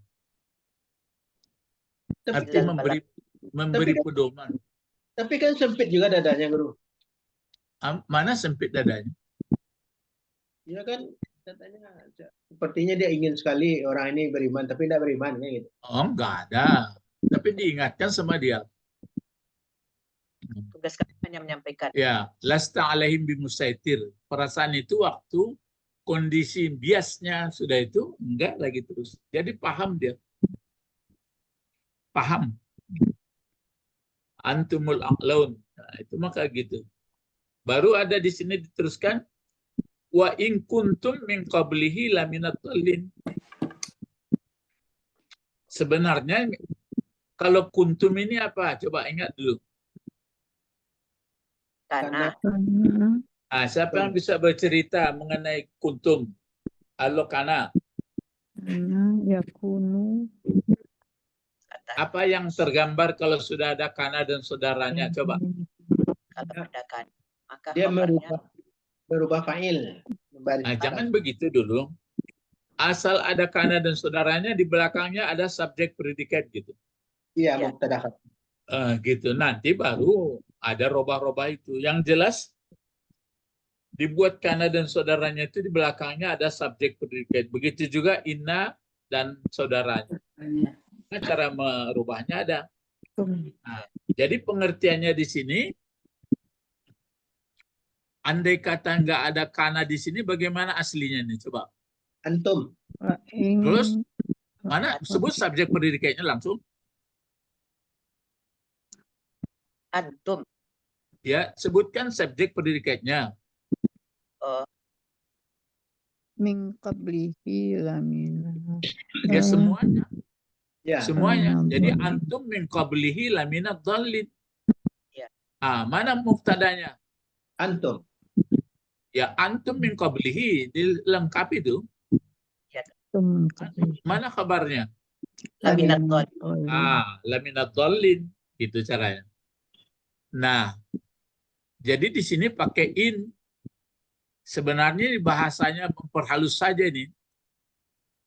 Speaker 5: Tapi
Speaker 1: artinya memberi
Speaker 5: kan-
Speaker 1: pedoman.
Speaker 5: Tapi kan sempit juga dadanya, Guru.
Speaker 1: Mana sempit dadanya?
Speaker 5: Ya kan katanya sepertinya dia ingin sekali orang ini beriman, tapi tidak beriman kan gitu.
Speaker 1: Oh, enggak ada. Tapi diingatkan sama dia.
Speaker 6: Tugas kami hanya menyampaikan.
Speaker 1: Ya, lasta alaihim bimusaitir. Perasaan itu waktu kondisi biasnya sudah itu enggak lagi terus. Jadi paham dia. Paham. Antumul a'laun. Nah, itu maka gitu. Baru ada di sini diteruskan wa in kuntum min qablihi laminat dhalin. Sebenarnya kalau kuntum ini apa? Coba ingat dulu.
Speaker 6: Karena
Speaker 1: Nah, siapa yang bisa bercerita mengenai kuntum? Alokana.
Speaker 4: Yakunu.
Speaker 1: Apa yang tergambar kalau sudah ada kana dan saudaranya? Coba.
Speaker 6: kalau ada kan, maka
Speaker 5: Dia
Speaker 6: khabarnya
Speaker 5: berubah fa'il.
Speaker 1: Nah, jangan begitu dulu. Asal ada kana dan saudaranya, di belakangnya ada subjek predikat gitu.
Speaker 5: Iya,
Speaker 6: Ya.
Speaker 5: mubtada.
Speaker 1: Gitu. Nanti baru ada robah-robah itu. Yang jelas dibuat kana dan saudaranya itu di belakangnya ada subjek predikat. Begitu juga inna dan saudaranya. Nah, cara merubahnya ada. Nah, jadi pengertiannya di sini, andai kata nggak ada kana di sini, bagaimana aslinya nih? Coba.
Speaker 5: Antum.
Speaker 1: Terus mana sebut subjek predikatnya langsung?
Speaker 6: antum.
Speaker 1: Ya, sebutkan subjek predikatnya.
Speaker 4: Min qablihi lamina.
Speaker 1: Ya semuanya.
Speaker 5: Ya.
Speaker 1: Semuanya. Jadi antum min qablihi laminad dhalin.
Speaker 6: Ya.
Speaker 1: Mana muftadanya?
Speaker 5: Antum.
Speaker 1: Ya antum min qablihi, dilengkapi itu. Mana kabarnya?
Speaker 6: Laminat dhalin.
Speaker 1: Laminad dhalin. Itu caranya. Nah, jadi di sini pakai in. Sebenarnya bahasanya memperhalus saja ini.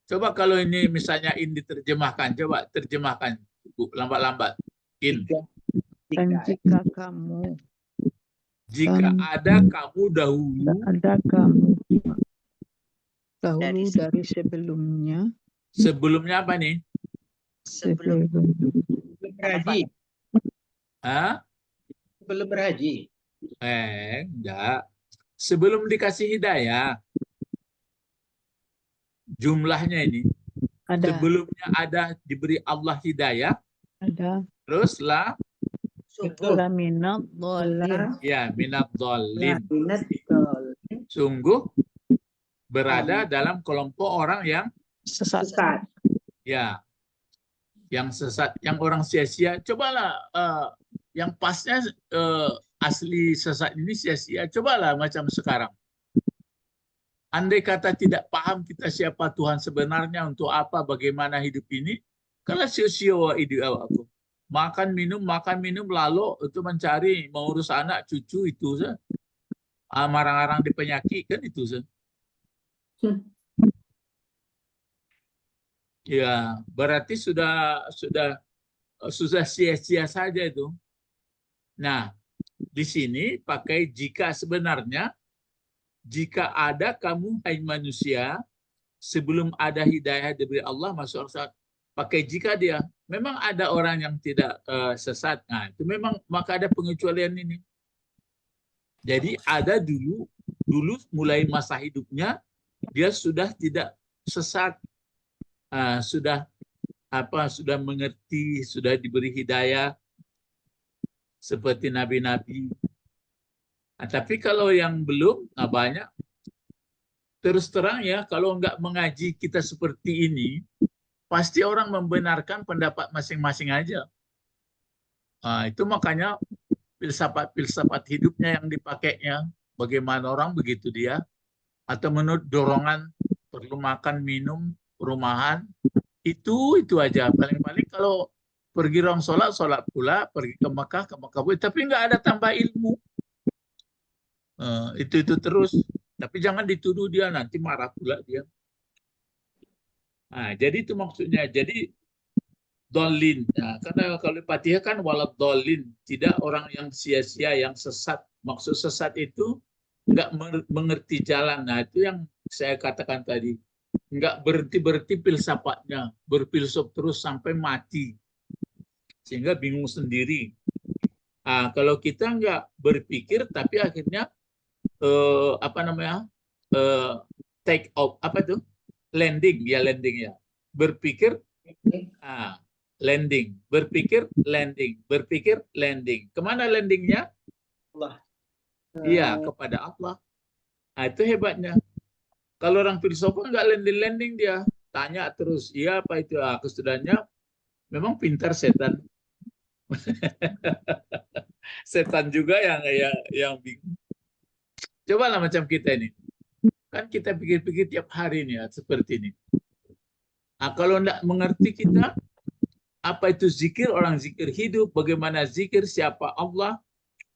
Speaker 1: Coba kalau ini misalnya in diterjemahkan, coba terjemahkan Bu, lambat-lambat. In.
Speaker 4: Dan jika kamu
Speaker 1: Ada kamu dahulu.
Speaker 4: Ada kamu dahulu dari sebelumnya.
Speaker 1: Sebelumnya apa nih?
Speaker 6: Sebelum
Speaker 5: Berhaji. Belum berhaji.
Speaker 1: Enggak. Sebelum dikasih hidayah. Jumlahnya ini.
Speaker 4: Ada.
Speaker 1: Sebelumnya ada diberi Allah hidayah.
Speaker 4: Ada.
Speaker 1: Teruslah.
Speaker 6: sungguh
Speaker 4: Laminat dhalin.
Speaker 1: Ya, minad dhalin.
Speaker 3: Laminat dhalin.
Speaker 1: Sungguh berada dalam kelompok orang yang
Speaker 4: Sesat.
Speaker 1: ya, yang sesat, yang orang sia-sia. Cobalah yang pasnya asli sesat ini sia-sia. Cobalah macam sekarang. Andai kata tidak paham kita siapa Tuhan sebenarnya, untuk apa, bagaimana hidup ini, kalau sia-sia hidup aku. makan minum lalu itu mencari mengurus anak cucu itu saja. Marang-marang di penyakit kan itu saja. Ya, berarti sudah sia-sia saja itu. Nah, di sini pakai jika sebenarnya jika ada kamu hai manusia sebelum ada hidayah dari Allah masuk saat pakai jika dia memang ada orang yang tidak sesat. Nah, itu memang maka ada pengecualian ini. Jadi ada dulu mulai masa hidupnya dia sudah tidak sesat. Sudah mengerti, sudah diberi hidayah seperti nabi-nabi. Nah, tapi kalau yang belum, banyak. Terus terang ya, kalau nggak mengaji kita seperti ini, pasti orang membenarkan pendapat masing-masing aja. Nah, itu makanya filsafat hidupnya yang dipakainya, bagaimana orang begitu dia, atau menurut dorongan perlu makan, minum, perumahan, itu aja. Paling-paling kalau pergi orang sholat pula, pergi ke Mekah pula, tapi nggak ada tambah ilmu. Itu terus. Tapi jangan dituduh dia, nanti marah pula dia. Nah, jadi itu maksudnya. Jadi dolin. Nah, karena kalau Fatihah kan walad dolin, tidak orang yang sia-sia, yang sesat. Maksud sesat itu nggak mengerti jalan. Nah, itu yang saya katakan tadi. Nggak berhenti filsafatnya, berfilsuf terus sampai mati. Sehingga bingung sendiri. Nah, kalau kita nggak berpikir, tapi akhirnya take off, landing ya. Berpikir landing, berpikir landing. Kemana landingnya?
Speaker 5: Allah.
Speaker 1: Iya, kepada Allah. Nah, itu hebatnya. Kalau orang filsafat nggak landing dia, tanya terus, iya apa itu? Kesudahannya memang pintar setan. Setan juga yang bingung. Cobalah macam kita ini. Kan kita pikir-pikir tiap hari nih seperti ini. Nah, kalau tidak mengerti kita, apa itu zikir, orang zikir hidup, bagaimana zikir, siapa Allah,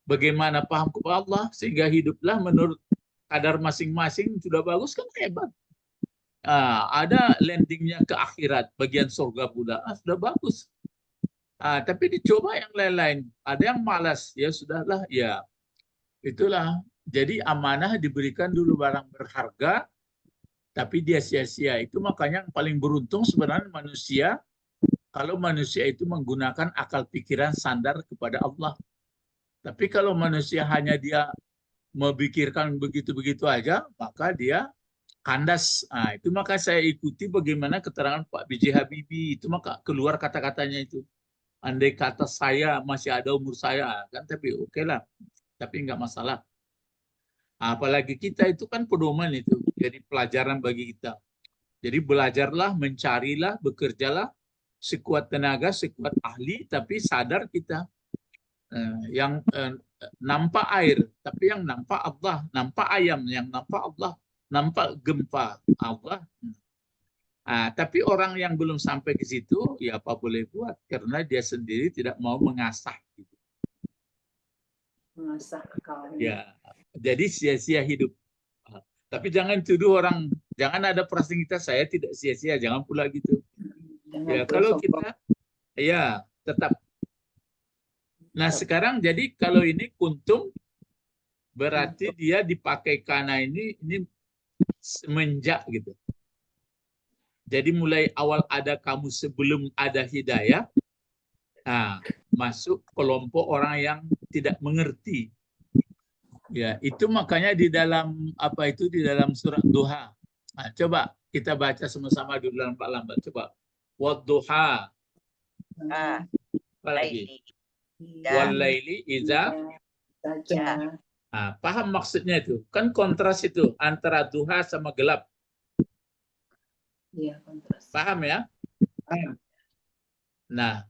Speaker 1: bagaimana paham kepada Allah, sehingga hiduplah menurut kadar masing-masing sudah bagus kan hebat. Ada landingnya ke akhirat, bagian surga pula, sudah bagus. Tapi dicoba yang lain-lain. Ada yang malas, ya sudahlah, ya itulah. Jadi amanah diberikan dulu barang berharga, tapi dia sia-sia. Itu makanya yang paling beruntung sebenarnya manusia, kalau manusia itu menggunakan akal pikiran sandar kepada Allah. Tapi kalau manusia hanya dia memikirkan begitu-begitu aja, maka dia kandas. Itu maka saya ikuti bagaimana keterangan Pak B.J. Habibie. Itu maka keluar kata-katanya itu. Andai kata saya masih ada umur saya, kan tapi oke lah. Tapi nggak masalah. Apalagi kita itu kan pedoman itu, jadi pelajaran bagi kita. Jadi belajarlah, mencarilah, bekerjalah sekuat tenaga, sekuat ahli, tapi sadar kita. Yang nampak air, tapi yang nampak Allah, nampak ayam, yang nampak Allah, nampak gempa Allah. Tapi orang yang belum sampai ke situ, ya apa boleh buat, karena dia sendiri tidak mau mengasah. Gitu.
Speaker 3: Mengasah akalnya.
Speaker 1: Ya. Jadi sia-sia hidup. Tapi jangan tuduh orang, jangan ada perasaan kita saya tidak sia-sia, jangan pula gitu. Ya kalau kita, ya tetap. Nah sekarang jadi kalau ini kuntum berarti dia dipakai kana ini semenjak gitu. Jadi mulai awal ada kamu sebelum ada hidayah, masuk kelompok orang yang tidak mengerti. Ya, itu makanya di dalam di dalam surat Duha. Coba kita baca sama-sama dulu lambat-lambat. Coba. Wadduha. Apa lagi? Walaili iza. Paham maksudnya itu? Kan kontras itu antara duha sama gelap.
Speaker 3: Iya, kontras.
Speaker 1: Paham ya? Nah,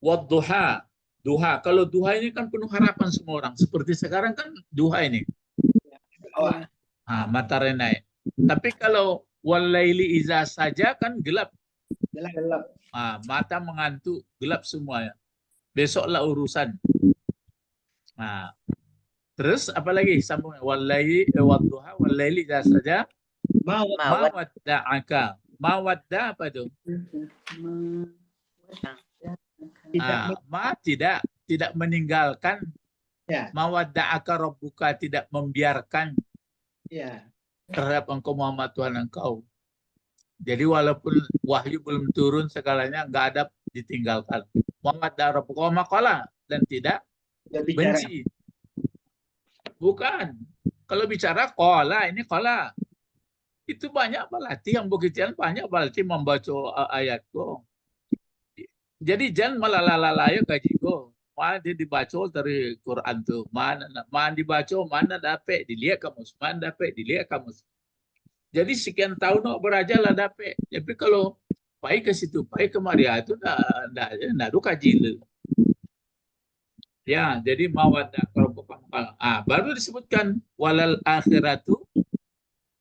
Speaker 1: wadduha. Duha, kalau duha ini kan penuh harapan semua orang. Seperti sekarang kan duha ini. Matahari naik. Tapi kalau walaili iza saja kan gelap.
Speaker 5: Gelap.
Speaker 1: Mata mengantuk, gelap semuanya. Besoklah urusan. Nah, terus apa lagi? Sambung wallaili wadduha wallaili saja.
Speaker 5: Mawat.
Speaker 1: Ma wadda'aka. Ma wadda apa itu? Ma tidak meninggalkan.
Speaker 5: Ya.
Speaker 1: Ma wadda'aka rabbuka, tidak membiarkan
Speaker 5: Ya.
Speaker 1: terhadap engkau Muhammad Tuhan engkau. Jadi walaupun wahyu belum turun segalanya nggak ada ditinggalkan. Muhammad rabbuka wa maqala, dan tidak
Speaker 5: Ya, bicara.
Speaker 1: benci. Bukan. Kalau bicara qala, ini qala. Itu banyak berarti yang begituan, banyak berarti membaca ayat ko. Jadi jangan malalalayo kaji ko. Mana dia dibaca dari Quran tuh. Mana dibaca, mana dapat dilihat kamus, mana dapat dilihat kamus. Jadi sekian tahun nak belajar lah dapat. Tapi kalau pai ke situ, pai ke Maria itu nak kaji le. Ya, jadi mawaddah rabbuka. Baru disebutkan walal akhiratu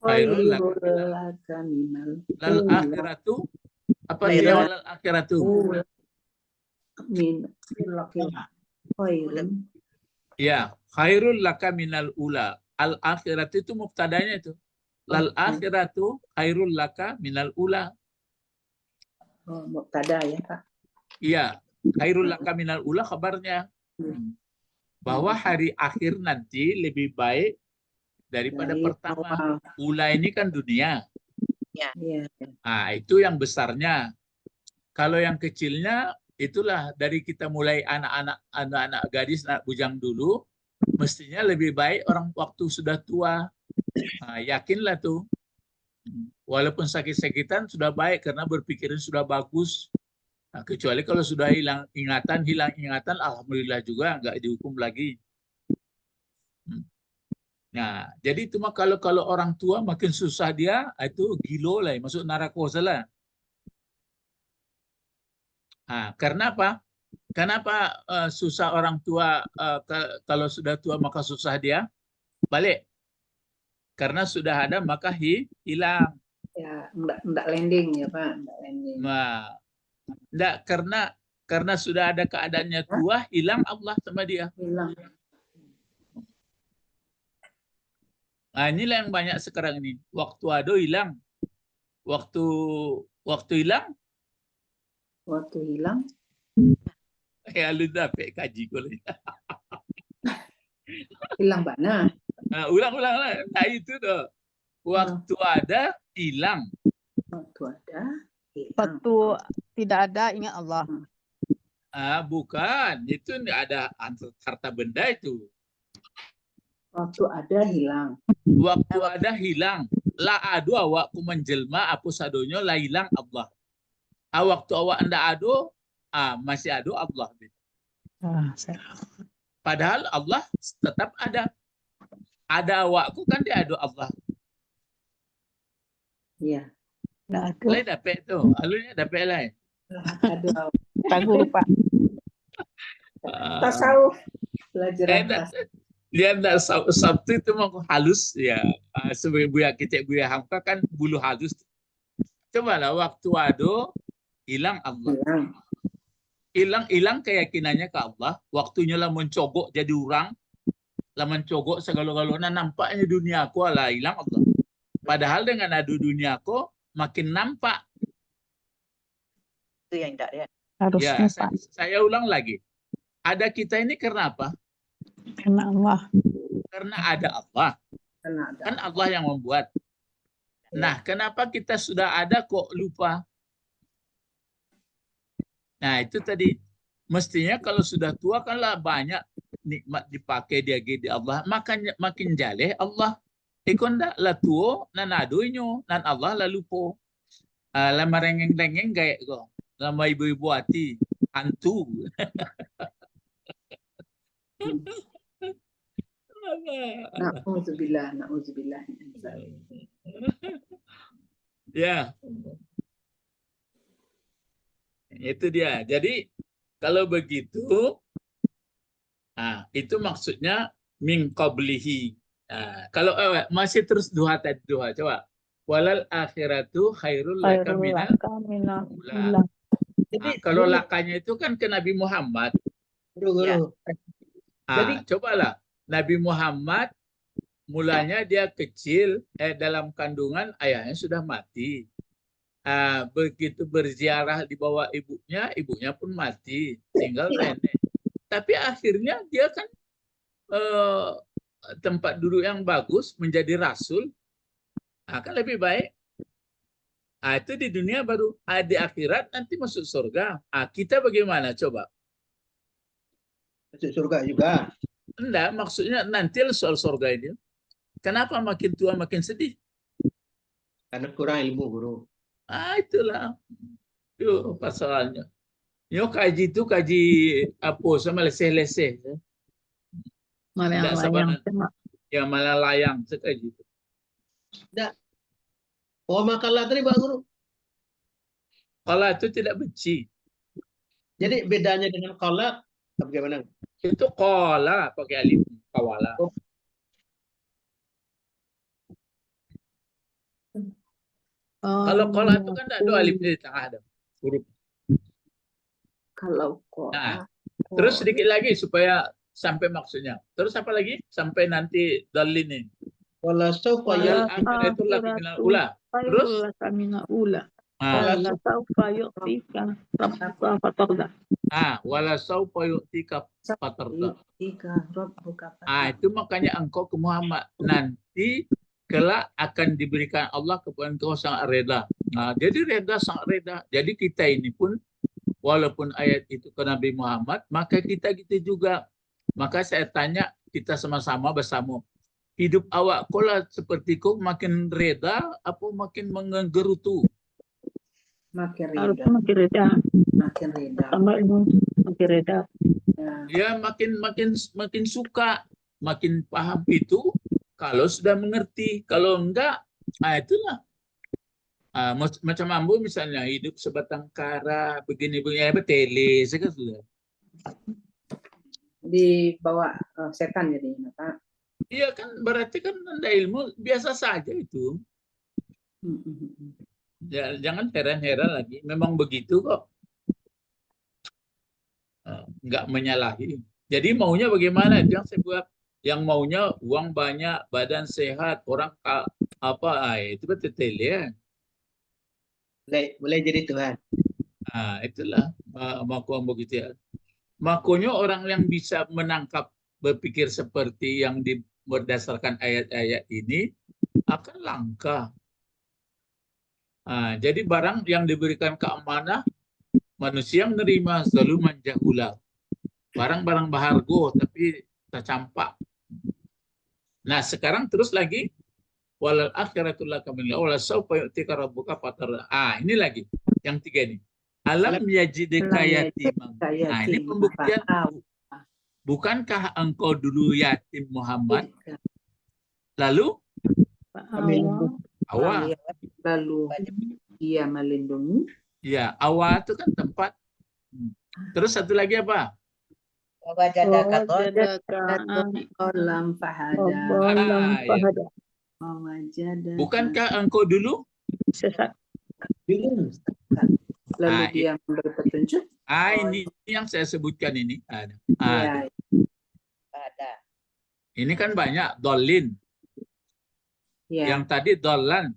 Speaker 1: khairul laka minal akhiratu. Apa dia walal akhiratu? Ya, khairul laka minal ula. Al akhiratu itu mubtadanya itu. Lal akhiratu khairul laka minal ula.
Speaker 3: Oh, mubtada ya, Pak.
Speaker 1: Iya, khairul laka minal ula kabarnya. Bahwa hari akhir nanti lebih baik daripada pertama. Ula ini kan dunia.
Speaker 6: Ya.
Speaker 1: Itu yang besarnya. Kalau yang kecilnya, itulah dari kita mulai anak-anak gadis, anak bujang dulu, mestinya lebih baik orang waktu sudah tua. Yakinlah tuh. Walaupun sakit-sakitan sudah baik karena berpikiran sudah bagus. Kecuali kalau sudah hilang ingatan, alhamdulillah juga nggak dihukum lagi. Nah, jadi itu mah kalau orang tua makin susah dia, itu gilo lah, masuk narkosa lah. Karena apa? Kenapa susah orang tua kalau sudah tua maka susah dia? Balik. Karena sudah ada maka hilang.
Speaker 3: Ya, enggak landing ya, Pak, enggak landing.
Speaker 1: Enggak, karena sudah ada keadaannya tua, hilang Allah sama dia.
Speaker 3: Hilang.
Speaker 1: Inilah yang banyak sekarang ini. Waktu ada hilang. Waktu hilang.
Speaker 3: Waktu hilang.
Speaker 1: Ya lu dapat kaji boleh.
Speaker 3: Hilang mana?
Speaker 1: Ulang. Nah itu tuh. Waktu ada hilang.
Speaker 3: Waktu ada hilang.
Speaker 4: Waktu tidak ada ingat Allah.
Speaker 1: Bukan, itu ada harta benda itu.
Speaker 3: Waktu ada hilang.
Speaker 1: Waktu ada hilang. La adu awakku menjelma apa sadonya la hilang Allah. Waktu awak anda adu, masih adu Allah. Padahal Allah tetap ada. Ada awakku kan dia adu Allah.
Speaker 3: Iya.
Speaker 1: Lain dapat tu. Alunya dapat lain.
Speaker 3: Ada.
Speaker 4: Tahu Pak.
Speaker 3: Tasawuf. Pelajaran tasawuf.
Speaker 1: Dia nak Sabtu itu mau halus ya. Sebagai buaya kecil buaya hamka kan bulu halus. Coba lah waktu ada hilang Allah. Hilang keyakinannya ke Allah. Waktunya lah mencogok jadi orang. Lah mencogok segala-galanya nampaknya dunia aku lah hilang Allah. Padahal dengan adu dunia aku makin nampak.
Speaker 6: Itu yang tidak ya.
Speaker 4: Harusnya Pak.
Speaker 1: Saya ulang lagi. Ada kita ini karena apa?
Speaker 4: Karena Allah.
Speaker 1: Karena ada Allah. Kan Allah yang membuat. Nah, kenapa kita sudah ada kok lupa? Nah, itu tadi. Mestinya kalau sudah tua kanlah banyak nikmat dipakai dia di Allah. Makin jaleh Allah. Ikon dah lah tua nan aduinyo nan Allah lah lupa. Lama rengeng-rengeng kayak kok. Lama ibu-ibu hati. Hantu.
Speaker 3: Na'udzubillah.
Speaker 1: Ya. Itu dia. Jadi kalau begitu, itu maksudnya min qablihi. Kalau masih terus duha tadi duha, coba. Walal akhiratu khairul laka minal ula. Kalau lakanya itu kan ke Nabi Muhammad.
Speaker 5: Guru. Jadi
Speaker 1: Cobalah Nabi Muhammad mulanya dia kecil, dalam kandungan ayahnya sudah mati. Begitu berziarah di bawah ibunya, ibunya pun mati, tinggal nenek. Tapi akhirnya dia kan tempat duduk yang bagus, menjadi rasul, kan lebih baik. Itu di dunia baru, di akhirat nanti masuk surga. Kita bagaimana coba?
Speaker 5: masuk surga juga.
Speaker 1: Enggak, maksudnya nanti soal surga ini. Kenapa makin tua makin sedih?
Speaker 5: Karena kurang ilmu, Guru.
Speaker 1: Itulah. Itu pasalnya. Yo kaji itu kaji apa sama leseh-leseh. Tidak sabar. Ya malah layang sekaji itu.
Speaker 5: Oh, makalah tadi Pak Guru.
Speaker 1: Kalau itu tidak benci.
Speaker 5: Jadi bedanya dengan kolak bagaimana?
Speaker 1: Itu kola pakai alif kawala. Kalau kola itu kan ada alifnya di tengah ada huruf.
Speaker 3: Kalau kola.
Speaker 1: Terus sedikit lagi supaya sampai maksudnya. Terus apa lagi? Sampai nanti dalil ini.
Speaker 5: Wala saufa
Speaker 1: Wal akhiratu laka minal ula. Terus
Speaker 4: Wala saufa yu'tika rabbuka fatarda.
Speaker 1: Wala saufa yu'tika fatarda. Itu makanya engkau ke Muhammad nanti kelak akan diberikan Allah kepada engkau sangat reda. Jadi reda, sangat reda. Jadi kita ini pun walaupun ayat itu ke Nabi Muhammad, maka kita gitu juga. Maka saya tanya, kita sama-sama bersama. Hidup awak kola sepertiku makin reda apa makin menggerutu?
Speaker 3: Makin reda.
Speaker 4: Harusnya makin reda.
Speaker 3: Makin reda.
Speaker 4: Tambah ilmu makin reda.
Speaker 1: Ya makin suka, makin paham itu kalau sudah mengerti. Kalau enggak, itulah. Macam ambo misalnya hidup sebatang kara begini-begini tele kan sudah.
Speaker 3: Dibawa setan jadi Pak.
Speaker 1: Iya kan berarti kan anda ilmu biasa saja itu. Jangan heran-heran lagi. Memang begitu kok. Nggak menyalahi. Jadi maunya bagaimana? Yang saya buat, yang maunya uang banyak, badan sehat, orang itu betul ya.
Speaker 5: boleh jadi Tuhan.
Speaker 1: Itulah maku begitu ya. Makanya orang yang bisa menangkap berpikir seperti yang berdasarkan ayat-ayat ini akan langka. Jadi barang yang diberikan keamanah manusia menerima zaluman jahula. Barang-barang bahargo tapi tak campak. Nah sekarang terus lagi walal akhiratul laka min wala sawfa yu'tika rabbuka fatarda. Ini lagi yang tiga ini. Alam yajidka yatiman. Ini pembuktian. Bukankah engkau dulu yatim Muhammad? Lalu Awa.
Speaker 3: Lalu dia melindungi.
Speaker 1: Ya, Awa itu kan tempat. Terus satu lagi apa?
Speaker 3: Kolam fahada.
Speaker 1: Bukankah engkau dulu
Speaker 4: Sesat.
Speaker 3: Lalu dia memberi petunjuk.
Speaker 1: Ini yang saya sebutkan ini.
Speaker 3: Ya.
Speaker 1: Ini kan banyak dolin.
Speaker 3: Ya.
Speaker 1: Yang tadi dolan.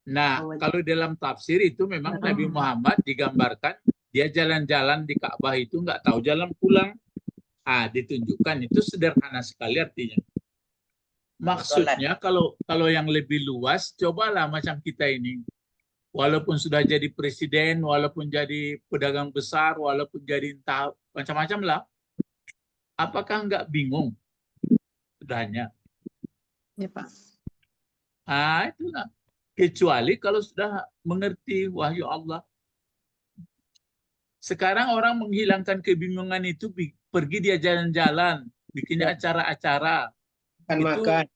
Speaker 1: Nah, kalau dalam tafsir itu memang Nabi Muhammad digambarkan dia jalan-jalan di Ka'bah itu nggak tahu jalan pulang. Ditunjukkan itu sederhana sekali artinya. Maksudnya kalau yang lebih luas, cobalah macam kita ini. Walaupun sudah jadi presiden, walaupun jadi pedagang besar, walaupun jadi entah macam-macam lah. Apakah nggak bingung? Sudahnya.
Speaker 4: Ya Pak.
Speaker 1: Itulah. Kecuali kalau sudah mengerti wahyu Allah. Sekarang orang menghilangkan kebingungan itu pergi dia jalan-jalan, bikinnya acara-acara.
Speaker 5: Makan.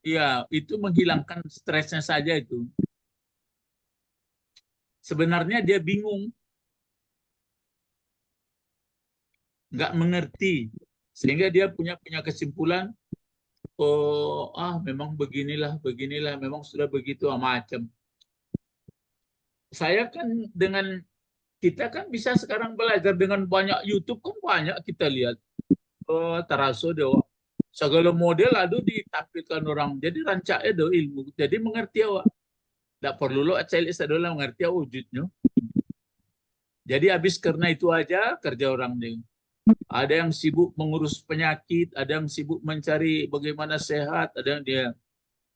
Speaker 1: Ya, itu menghilangkan stresnya saja itu. Sebenarnya dia bingung. Nggak mengerti. Sehingga dia punya kesimpulan, memang beginilah, memang sudah begitu macam. Saya kan dengan kita kan bisa sekarang belajar dengan banyak YouTube kan banyak kita lihat. Oh, taraso dewa. Segala model ada ditampilkan orang. Jadi rancaknya do ilmu. Jadi mengerti awak. Tak perlu lo celik sadola mengerti wujudnya. Jadi habis karena itu aja kerja orang ni. Ada yang sibuk mengurus penyakit, ada yang sibuk mencari bagaimana sehat, ada yang dia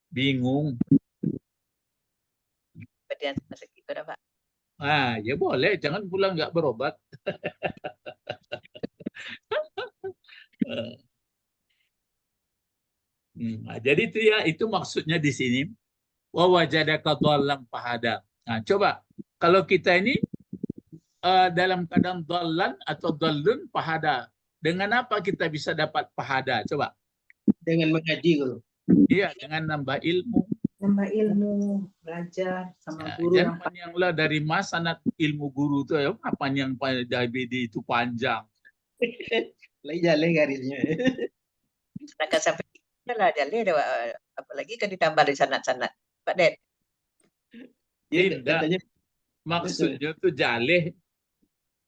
Speaker 1: bingung.
Speaker 6: Bagian masa gitu dah, Pak.
Speaker 1: Ah, ya boleh, jangan pulang nggak berobat. Jadi itu maksudnya di sini. Wa wajadaka dhallan fahada. Nah, coba kalau kita ini dalam keadaan dhallan atau dhallun fahada. Dengan apa kita bisa dapat fahada? Coba.
Speaker 5: Dengan mengaji Guru.
Speaker 1: Iya, dengan nambah ilmu.
Speaker 3: Nambah ilmu, belajar sama guru yang
Speaker 1: Jangan yang lah dari mas sanat ilmu guru tuh ya, apa yang JBD itu panjang.
Speaker 5: Lagi jalan garisnya.
Speaker 6: Sedangkan sampai lah jalan apalagi kan ditambah dari sanat-sanat. Pak Det.
Speaker 5: Dia
Speaker 1: Tidak.
Speaker 5: katanya
Speaker 1: Maksudnya tuh jaleh.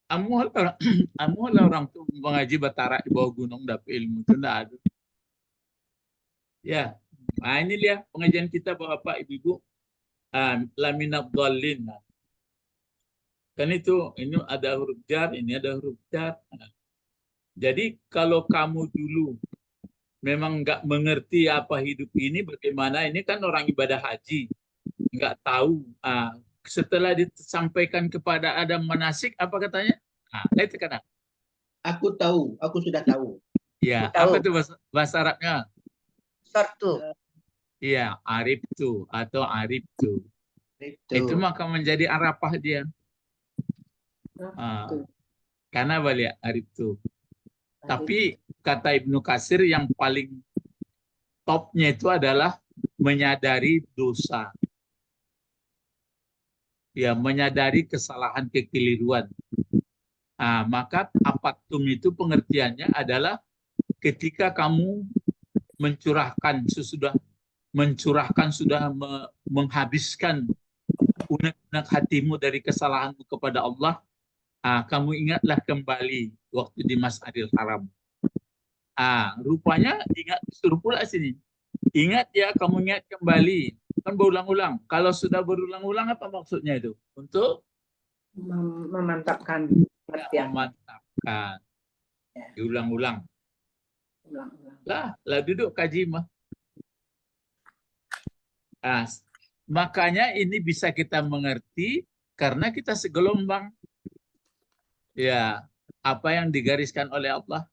Speaker 1: Amual orang tuh mengaji batara di bawah gunung dapat ilmu itu enggak ada. Ya, nah ini dia pengajian kita Bapak Ibu. Laminat dhalin. Kan itu ini ada huruf jar, ini ada huruf jar. Jadi kalau kamu dulu memang nggak mengerti apa hidup ini, bagaimana ini kan orang ibadah haji, nggak tahu. Setelah disampaikan kepada Adam manasik, apa katanya? Itu kan?
Speaker 5: aku tahu, aku sudah tahu.
Speaker 1: Ya,
Speaker 6: Tahu.
Speaker 1: apa tuh bahasa Arabnya?
Speaker 6: Sortu.
Speaker 1: Iya, arif tu atau arif tu. Itu maka menjadi arafah dia. Karena balik arif tu. Tapi kata Ibnu Katsir yang paling topnya itu adalah menyadari dosa. Ya, menyadari kesalahan kekeliruan. Maka apatum itu pengertiannya adalah ketika kamu mencurahkan sudah menghabiskan unek-unek hatimu dari kesalahanmu kepada Allah, kamu ingatlah kembali waktu di Masjidil Haram. Rupanya ingat suruh pula sini. Ingat ya, kamu ingat kembali. Kan berulang-ulang. Kalau sudah berulang-ulang apa maksudnya itu? Untuk
Speaker 3: memantapkan pengertian.
Speaker 1: memantapkan. Diulang-ulang.
Speaker 3: Ulang-ulang.
Speaker 1: Lah duduk kaji mah. Makanya ini bisa kita mengerti karena kita segelombang. Ya, apa yang digariskan oleh Allah.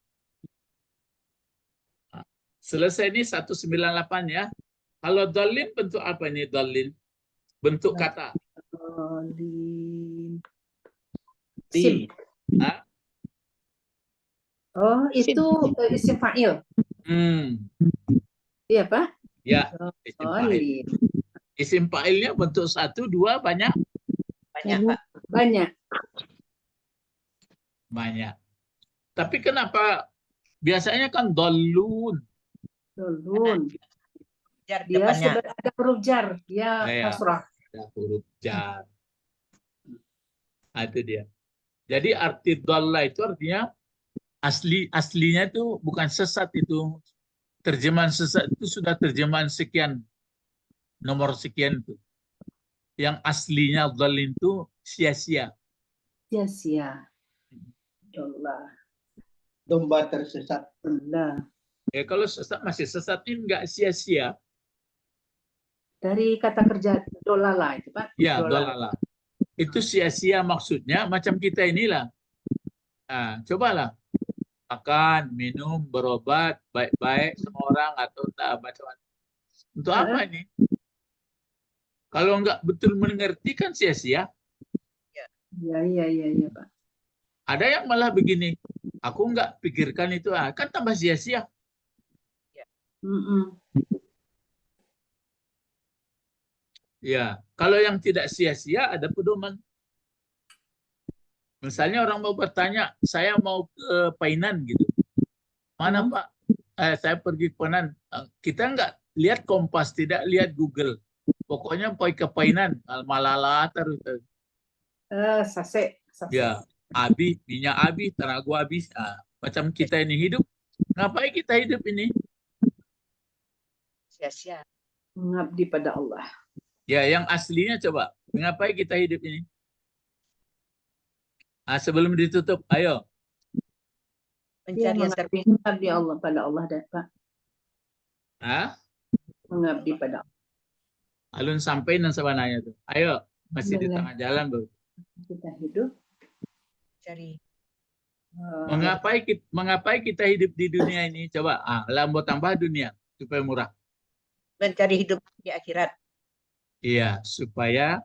Speaker 1: Selesai ini 198 ya. Kalau dhalin bentuk apa ini dhalin? Bentuk kata.
Speaker 3: Sim. Oh, itu isim fa'il. Iya, Pak?
Speaker 1: Ya, isim fa'il. Isim fa'ilnya bentuk 1, 2, banyak?
Speaker 6: Banyak, Pak.
Speaker 1: Banyak. Tapi kenapa biasanya kan dhalun?
Speaker 3: Dhalun.
Speaker 6: Jar
Speaker 3: Dia
Speaker 6: depannya.
Speaker 3: sudah ada huruf jar. Dia kasrah.
Speaker 1: Ada huruf jar. Itu dia. Jadi arti dhalla itu artinya aslinya itu bukan sesat itu. Terjemahan sesat itu sudah terjemahan sekian. Nomor sekian itu. Yang aslinya dhalin itu sia-sia.
Speaker 3: Sia-sia. Allah.
Speaker 5: Domba tersesat.
Speaker 3: Allah.
Speaker 1: Kalau sesat masih sesat ini enggak sia-sia.
Speaker 3: Dari kata kerja dolala itu, Pak.
Speaker 1: Ya, dolala. Itu sia-sia maksudnya macam kita inilah. Cobalah makan, minum, berobat baik-baik sama orang atau tak macam-macam. Untuk apa ini? Kalau enggak betul mengerti kan sia-sia.
Speaker 3: Iya, Pak.
Speaker 1: Ada yang malah begini, aku enggak pikirkan itu, kan tambah sia-sia. Ya, kalau yang tidak sia-sia ada pedoman. Misalnya orang mau bertanya, saya mau ke Painan gitu. Mana Pak? Saya pergi ke Painan. Kita enggak lihat Kompas, tidak lihat Google. Pokoknya pergi ke Painan, malala terus. Ya, habis, minyak habis, tenaga habis. Macam kita ini hidup, ngapain kita hidup ini?
Speaker 6: Sia-sia.
Speaker 3: Mengabdi pada Allah.
Speaker 1: Ya, yang aslinya coba, ngapain kita hidup ini? Sebelum ditutup, ayo.
Speaker 6: Mencari yang terbaik.
Speaker 3: Mengabdi Allah pada Allah dan Pak. Mengabdi pada Allah.
Speaker 1: Alun sampai dan sebenarnya tuh. Ayo, masih di tengah jalan, Bro.
Speaker 3: Kita hidup.
Speaker 6: Cari.
Speaker 1: Mengapai kita hidup di dunia ini? Coba, lambo tambah dunia supaya murah.
Speaker 6: Mencari hidup di akhirat.
Speaker 1: Iya, supaya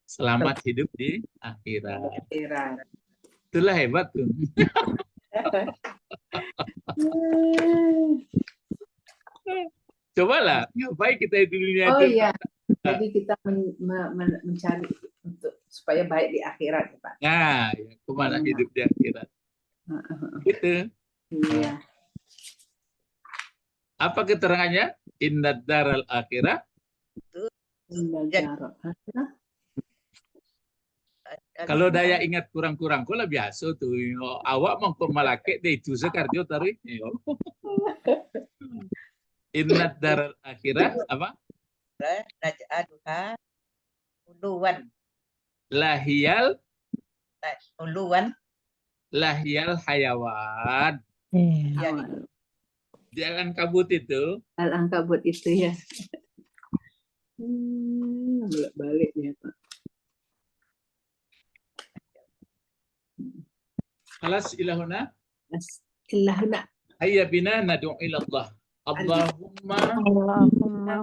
Speaker 1: selamat hidup di akhirat. Itulah hebat tuh. Cobalah, ngapain kita di dunia
Speaker 3: Oh
Speaker 1: itu?
Speaker 3: iya, jadi kita mencari untuk supaya baik di akhirat, ya, Pak.
Speaker 1: Nah, ya, kemana hidup di akhirat? Gitu.
Speaker 3: Iya.
Speaker 1: Apa keterangannya? Innad daral akhirah. Kalau daya ingat kurang-kurang, kok lah biasa tuh. Awak mau pemalake deh itu sekarjo tari. Innad daral akhirah apa?
Speaker 6: Naj'aluha uluwan.
Speaker 1: Lahiyal hayawan. Jalan kabut itu.
Speaker 3: Al-Ankabut itu ya. Balik ya, Pak.
Speaker 1: Khalas ilahuna.
Speaker 3: Ilahuna.
Speaker 1: Hayya bina nad'u ila Allah. Allahumma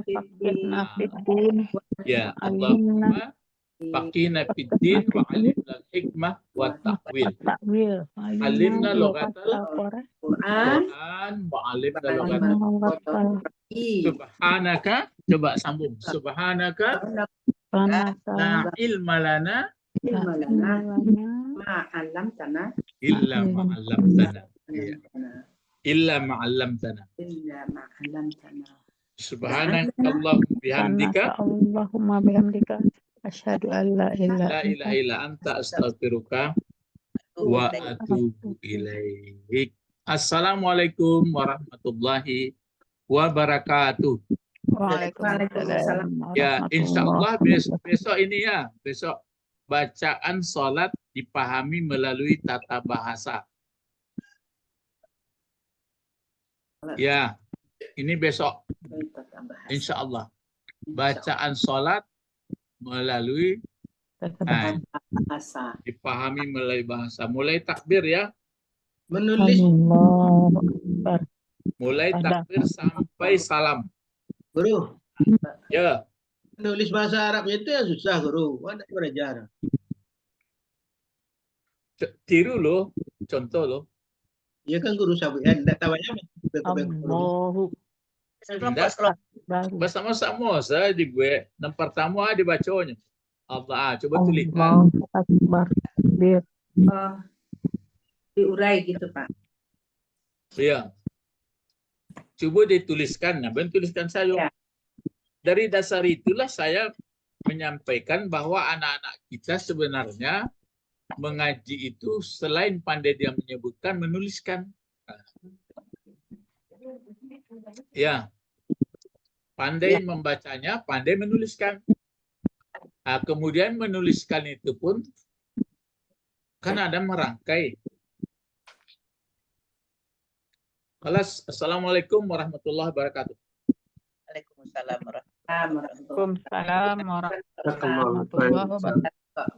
Speaker 4: faqihna fid-din.
Speaker 1: ya Allahumma faqihna fid-din wa 'allimna al-hikmah wa ta'wil. Alimna lughatal Quran wa 'allimna lughatal Subhanaka, coba sambung. Subhanaka la ilma lana
Speaker 3: ma'allamtana
Speaker 1: illa ma'allamtana. Illa ma'allamtana. Subhanaka Allahumma bihamdika.
Speaker 4: Allahumma bihamdika. Asyhadu an la ilaha
Speaker 1: illa anta astaghfiruka wa atubu ilaik. Assalamualaikum warahmatullahi wabarakatuh.
Speaker 4: Waalaikumsalam.
Speaker 1: Ya, insya Allah besok ini ya, besok bacaan sholat dipahami melalui tata bahasa. Ya, ini besok, insya Allah bacaan sholat melalui
Speaker 3: bahasa.
Speaker 1: Dipahami melalui bahasa. Mulai takbir ya.
Speaker 5: Menulis.
Speaker 1: Mulai takbir sampai salam.
Speaker 5: Guru.
Speaker 1: Ya.
Speaker 5: Menulis bahasa Arabnya itu yang susah, Guru. Mana belajar?
Speaker 1: Tiru loh, contoh loh.
Speaker 5: Iya kan Guru sabuan, enggak tawanya.
Speaker 4: Allahu
Speaker 1: bersama-sama saya di gue. Yang pertama dibacanya. Allah, coba tuliskan.
Speaker 4: Allahu Akbar.
Speaker 3: Diurai gitu, Pak.
Speaker 1: Iya. Coba dituliskan. Nah, tuliskan saya.
Speaker 3: Ya.
Speaker 1: Dari dasar itulah saya menyampaikan bahwa anak-anak kita sebenarnya mengaji itu selain pandai dia menyebutkan, menuliskan. Ya. Pandai membacanya, pandai menuliskan. Nah, kemudian menuliskan itu pun kan ada merangkai. Assalamualaikum warahmatullahi wabarakatuh.
Speaker 6: Waalaikumsalam
Speaker 4: Waalaikumsalam warahmatullahi wabarakatuh.